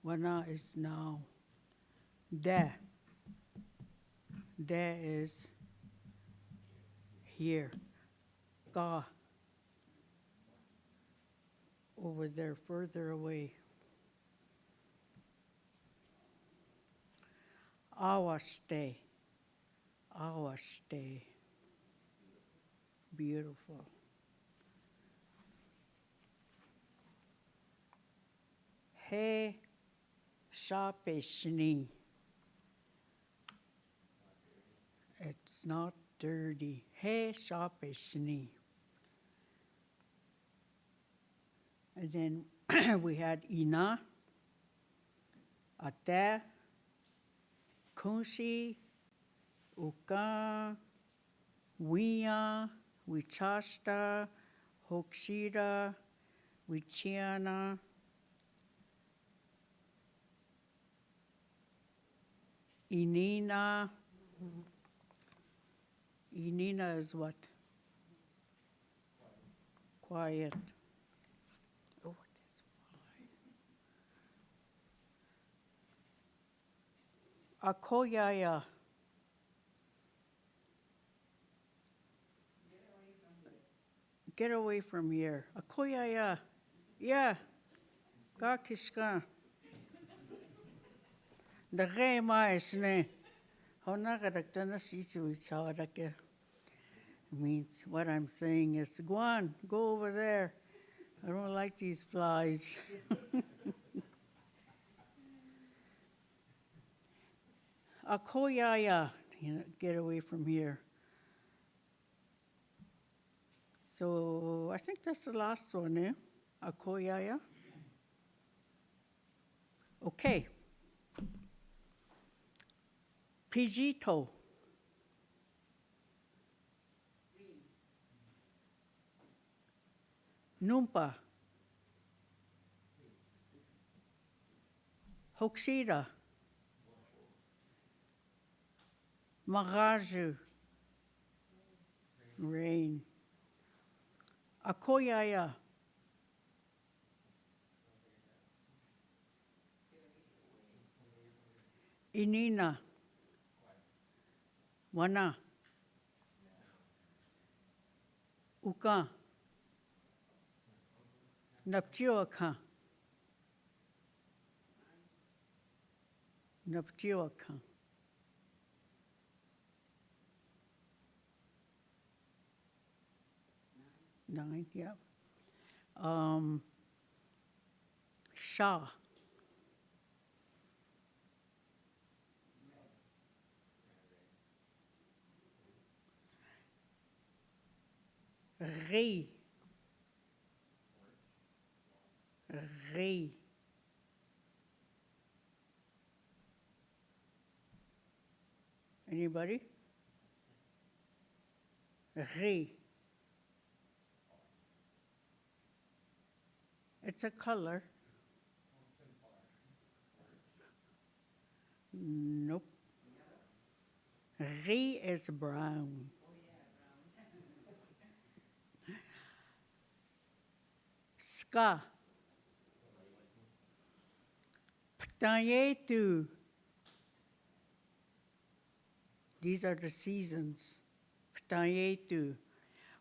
wana is now. De. De is here. Ka. Over there, further away. Awaste. Awaste. Beautiful. He shapeshni. It's not dirty. He shapeshni. And then we had ina, ate, kunshi, uka, wiya, wichashta, hokshira, wichiana, inina. Inina is what? Quiet. Oh, that's why. Akoyaya. Get away from here. Akoyaya. Yeah. Gakishka. The Rema is ne. Honagaratana Sisu Chawadake. Means what I'm saying is, go on, go over there. I don't like these flies. Akoyaya, get away from here. So I think that's the last one, eh? Akoyaya. Okay. Pijito. Numpa. Hoksira. Magaju. Rain. Akoyaya. Inina. Wana. Uka. Napchioka. Napchioka. Nine, yeah. Shah. Re. Re. Anybody? Re. It's a color. Nope. Re is brown. Ska. Ptayetu. These are the seasons. Ptayetu.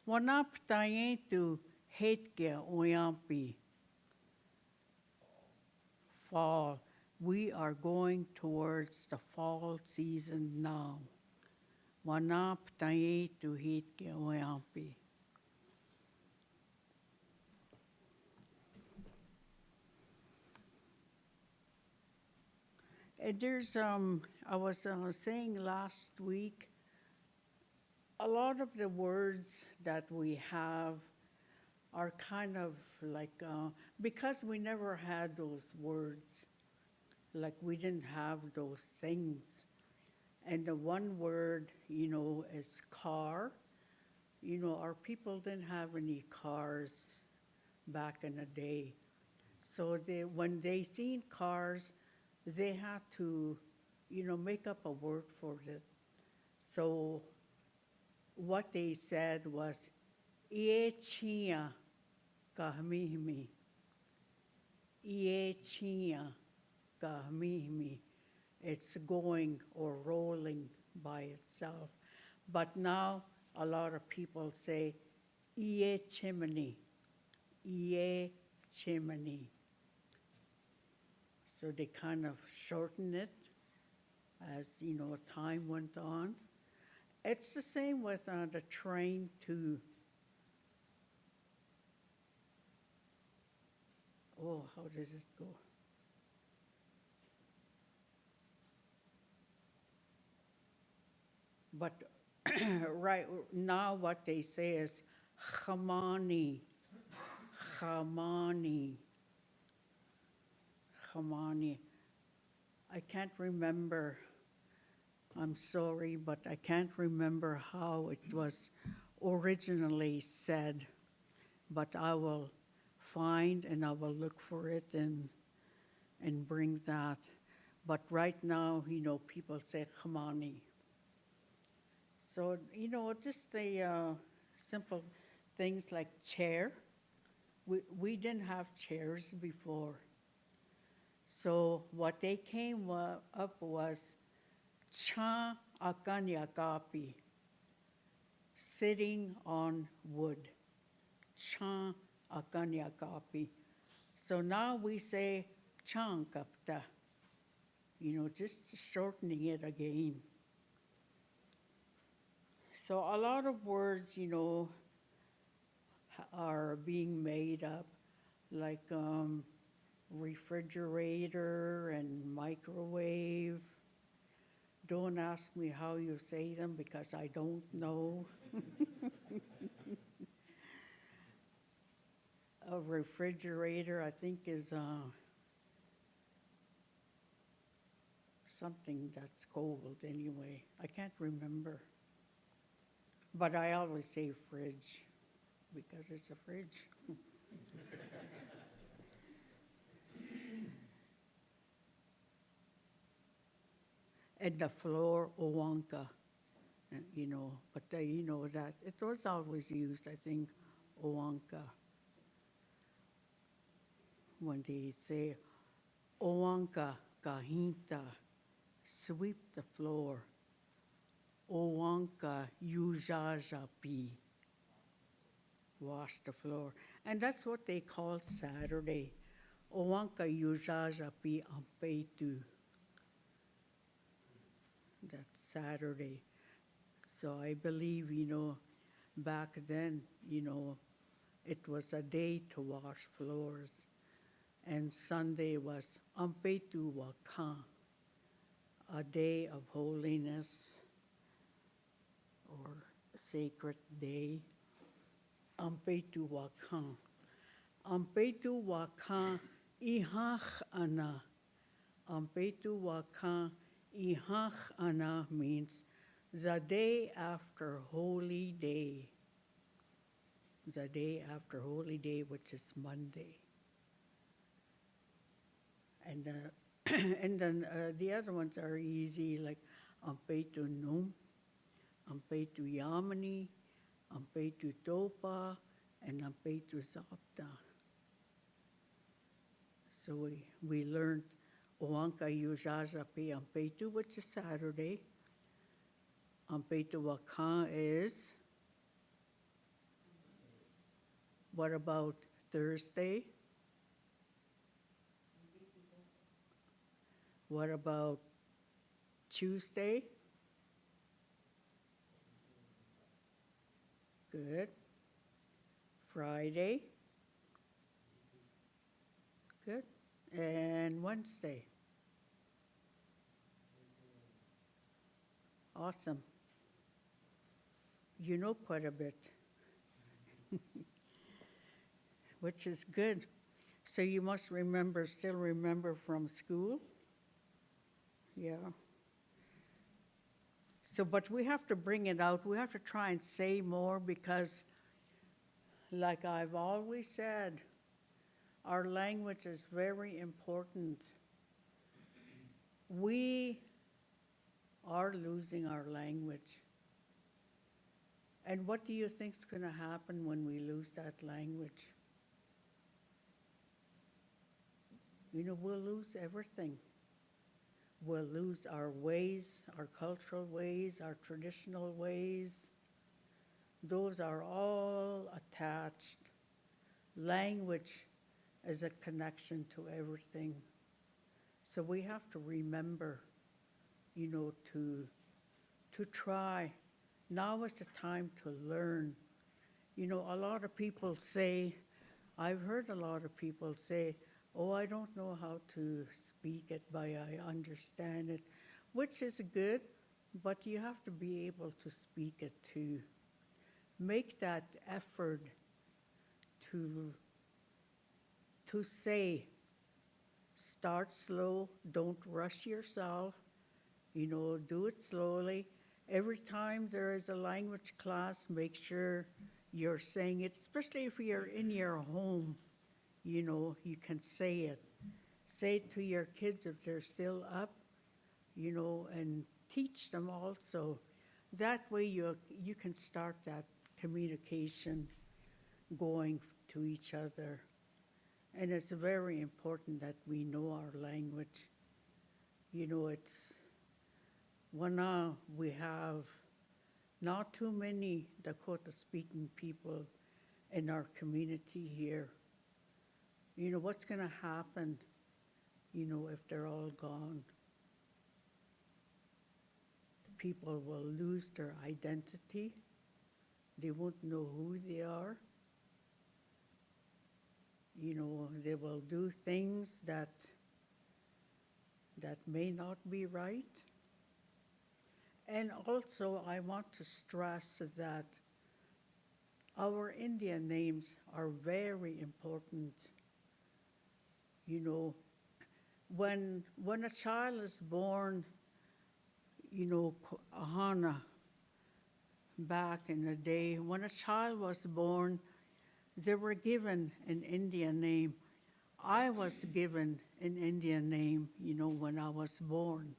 Wana ptayetu hetke oyampi. Fall. We are going towards the fall season now. Wana ptayetu hetke oyampi. There's, I was saying last week, a lot of the words that we have are kind of like, because we never had those words, like we didn't have those things. And the one word, is car. Our people didn't have any cars back in the day. So when they seen cars, they had to, make up a word for it. So what they said was, "Ie chia kahmihmi." Ie chia kahmihmi. It's going or rolling by itself. But now a lot of people say, "Ie chimney," "Ie chimney." So they kind of shorten it as, time went on. It's the same with the train too. Oh, how does it go? But right now what they say is chamani, chamani, chamani. I can't remember, I'm sorry, but I can't remember how it was originally said, but I will find and I will look for it and bring that. But right now, people say chamani. So, just the simple things like chair. We didn't have chairs before. So what they came up was cha akanyakapi, sitting on wood. Cha akanyakapi. So now we say chankapta, just shortening it again. So a lot of words, are being made up, like refrigerator and microwave. Don't ask me how you say them because I don't know. A refrigerator, I think, is something that's cold anyway. I can't remember. But I always say fridge because it's a fridge. And the floor, owanka, but that it was always used, I think, owanka. When they say, owanka kahinta, sweep the floor. Owanka yujajapi, wash the floor. And that's what they call Saturday. Owanka yujajapi ampetu. That's Saturday. So I believe, back then, it was a day to wash floors. And Sunday was ampetu wakan, a day of holiness or sacred day. Ampetu wakan. Ampetu wakan ihach ana. Ampetu wakan ihach ana means the day after Holy Day. The day after Holy Day, which is Monday. And and then the other ones are easy, like ampetu num, ampetu yamani, ampetu topa, and ampetu zapta. So we learned oanka yujajapi ampetu, which is Saturday. Ampetu wakan is, what about Thursday? What about Tuesday? Good. Friday? Good. And Wednesday? Awesome. You know quite a bit, which is good. So you must still remember from school. Yeah. So, but we have to bring it out. We have to try and say more because, like I've always said, our language is very important. We are losing our language. And what do you think is going to happen when we lose that language? We'll lose everything. We'll lose our ways, our cultural ways, our traditional ways. Those are all attached. Language is a connection to everything. So we have to remember, to try. Now is the time to learn. A lot of people say, I've heard a lot of people say, oh, I don't know how to speak it, but I understand it, which is good, but you have to be able to speak it too. Make that effort to say, start slow, don't rush yourself, do it slowly. Every time there is a language class, make sure you're saying it, especially if you're in your home, you can say it. Say it to your kids if they're still up, and teach them also. That way you can start that communication going to each other. And it's very important that we know our language. It's we have not too many Dakota-speaking people in our community here. What's going to happen, if they're all gone? People will lose their identity. They won't know who they are. They will do things that may not be right. And also, I want to stress that our Indian names are very important. When a child is born, Ahana, back in the day, when a child was born, they were given an Indian name. I was given an Indian name, when I was born.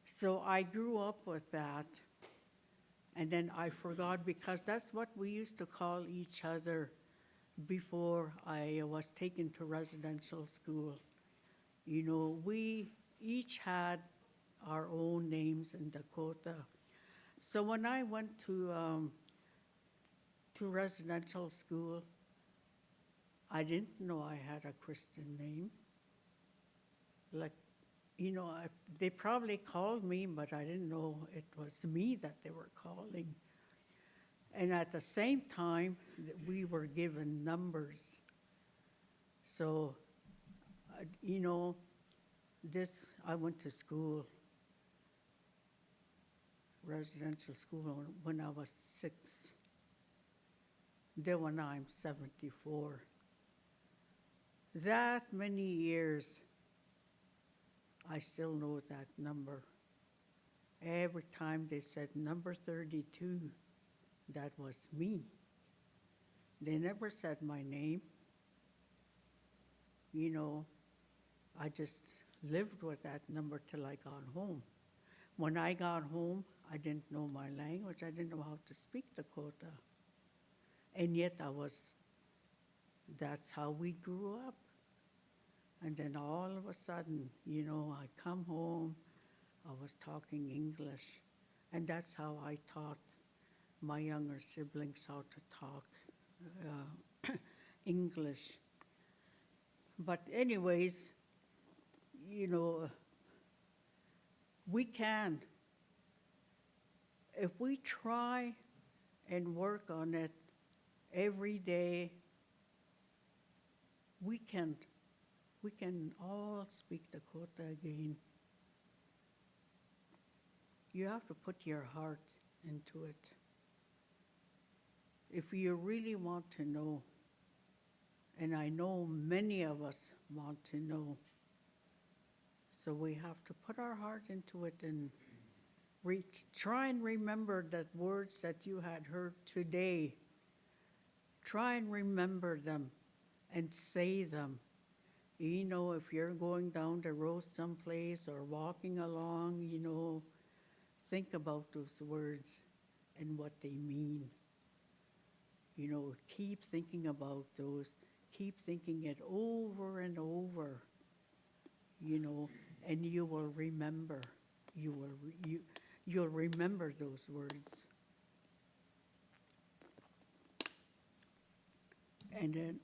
So I grew up with that, and then I forgot, because that's what we used to call each other before I was taken to residential school. We each had our own names in Dakota. So when I went to residential school, I didn't know I had a Christian name. They probably called me, but I didn't know it was me that they were calling. And at the same time, we were given numbers. So, I went to school, residential school, when I was 6. Then when I'm 74. That many years, I still know that number. Every time they said number 32, that was me. They never said my name. I just lived with that number till I got home. When I got home, I didn't know my language. I didn't know how to speak Dakota. And yet that's how we grew up. And then all of a sudden, I come home, I was talking English. And that's how I taught my younger siblings how to talk English. But anyways, we can. If we try and work on it every day, we can all speak Dakota again. You have to put your heart into it. If you really want to know, and I know many of us want to know, so we have to put our heart into it and try and remember that words that you had heard today. Try and remember them and say them. If you're going down the road someplace or walking along, think about those words and what they mean. Keep thinking about those. Keep thinking it over and over, and you will remember. You'll remember those words. And then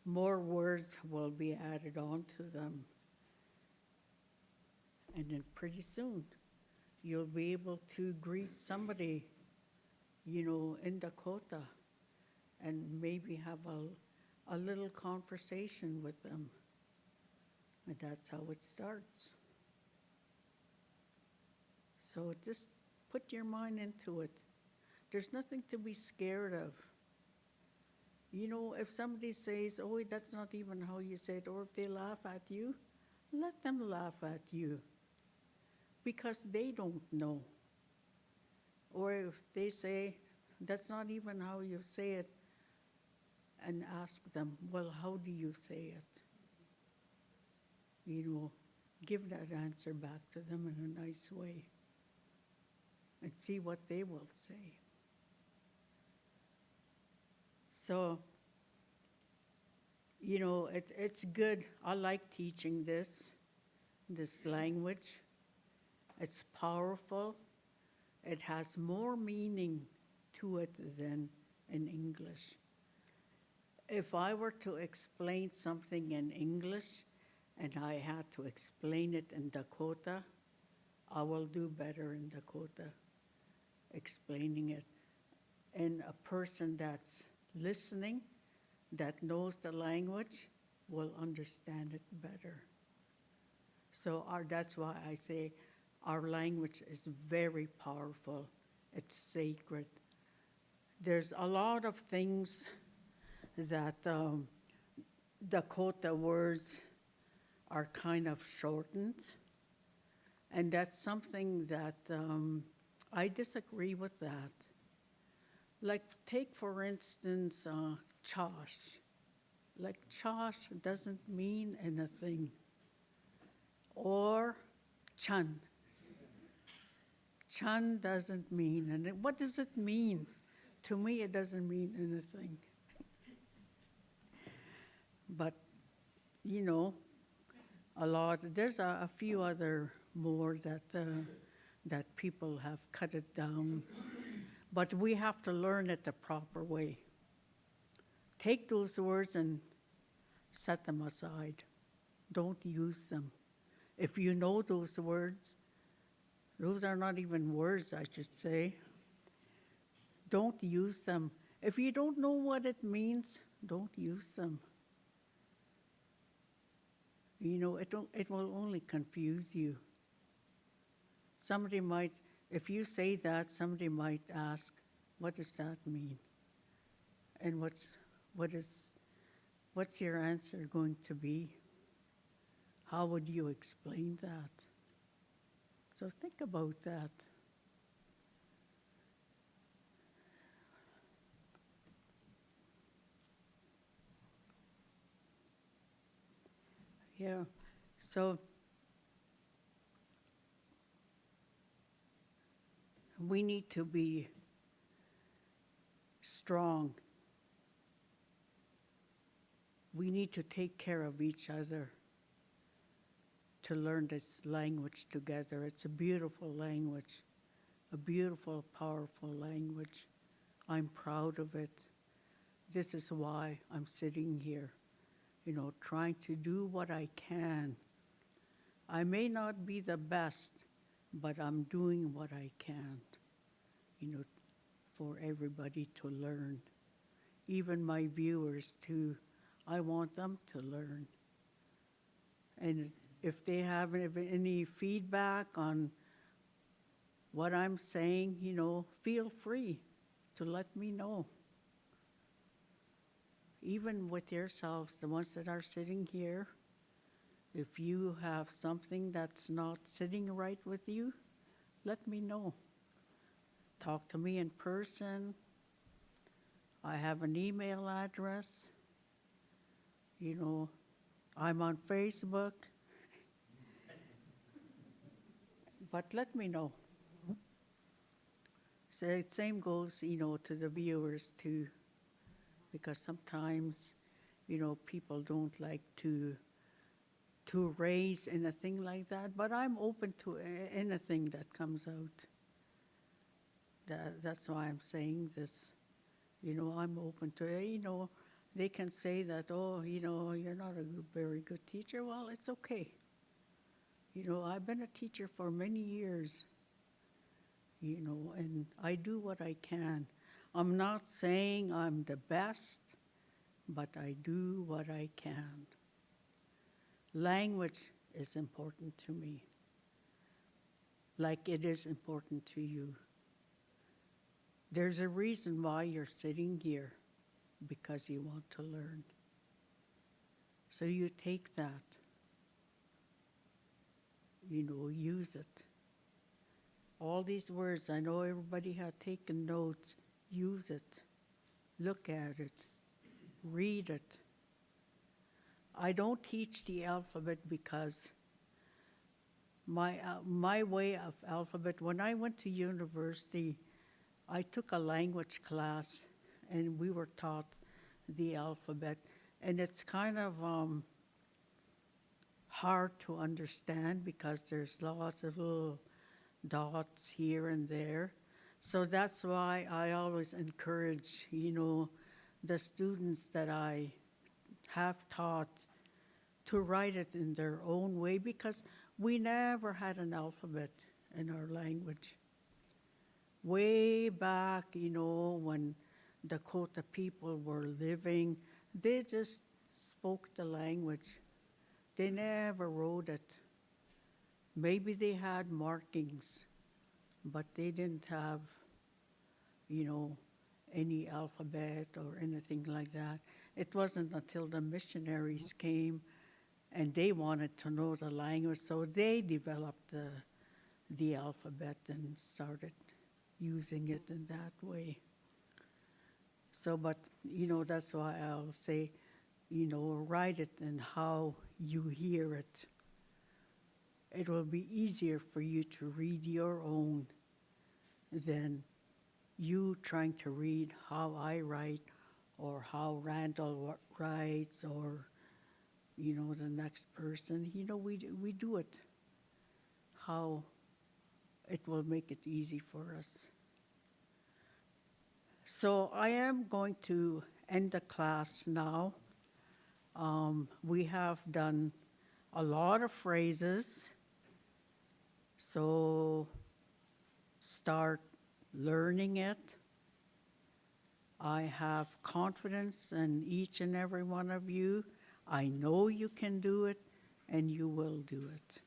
more words will be added on to them. And then pretty soon, you'll be able to greet somebody, in Dakota, and maybe have a little conversation with them. And that's how it starts. So just put your mind into it. There's nothing to be scared of. If somebody says, oh, that's not even how you say it, or if they laugh at you, let them laugh at you because they don't know. Or if they say, that's not even how you say it, and ask them, well, how do you say it? Give that answer back to them in a nice way and see what they will say. So, it's good. I like teaching this language. It's powerful. It has more meaning to it than in English. If I were to explain something in English and I had to explain it in Dakota, I will do better in Dakota explaining it. And a person that's listening, that knows the language, will understand it better. So that's why I say our language is very powerful. It's sacred. There's a lot of things that Dakota words are kind of shortened. And that's something that I disagree with that. Like take for instance, Chosh. Like Chosh doesn't mean anything. Or Chun. Chun doesn't mean anything. What does it mean? To me, it doesn't mean anything. But, a lot, there's a few other more that people have cut it down. But we have to learn it the proper way. Take those words and set them aside. Don't use them. If you know those words, those are not even words, I should say. Don't use them. If you don't know what it means, don't use them. It will only confuse you. Somebody might, if you say that, somebody might ask, what does that mean? And what's your answer going to be? How would you explain that? So think about that. Yeah, so we need to be strong. We need to take care of each other to learn this language together. It's a beautiful language, a beautiful, powerful language. I'm proud of it. This is why I'm sitting here, trying to do what I can. I may not be the best, but I'm doing what I can, for everybody to learn. Even my viewers too, I want them to learn. And if they have any feedback on what I'm saying, feel free to let me know. Even with yourselves, the ones that are sitting here, if you have something that's not sitting right with you, let me know. Talk to me in person. I have an email address. I'm on Facebook. But let me know. So same goes, to the viewers too, because sometimes, people don't like to raise anything like that, but I'm open to anything that comes out. That's why I'm saying this, I'm open to it. They can say that, oh, you're not a very good teacher. Well, it's okay. I've been a teacher for many years, and I do what I can. I'm not saying I'm the best, but I do what I can. Language is important to me, like it is important to you. There's a reason why you're sitting here, because you want to learn. So you take that, use it. All these words, I know everybody had taken notes. Use it. Look at it. Read it. I don't teach the alphabet because my way of alphabet, when I went to university, I took a language class and we were taught the alphabet. And it's kind of hard to understand because there's lots of little dots here and there. So that's why I always encourage, the students that I have taught to write it in their own way, because we never had an alphabet in our language. Way back, when Dakota people were living, they just spoke the language. They never wrote it. Maybe they had markings, but they didn't have, any alphabet or anything like that. It wasn't until the missionaries came and they wanted to know the language, so they developed the alphabet and started using it in that way. So, but, that's why I'll say, write it in how you hear it. It will be easier for you to read your own than you trying to read how I write or how Randall writes or, the next person. We do it how it will make it easy for us. So I am going to end the class now. We have done a lot of phrases. So start learning it. I have confidence in each and every one of you. I know you can do it, and you will do it.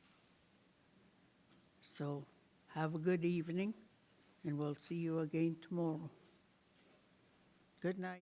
So have a good evening, and we'll see you again tomorrow. Good night.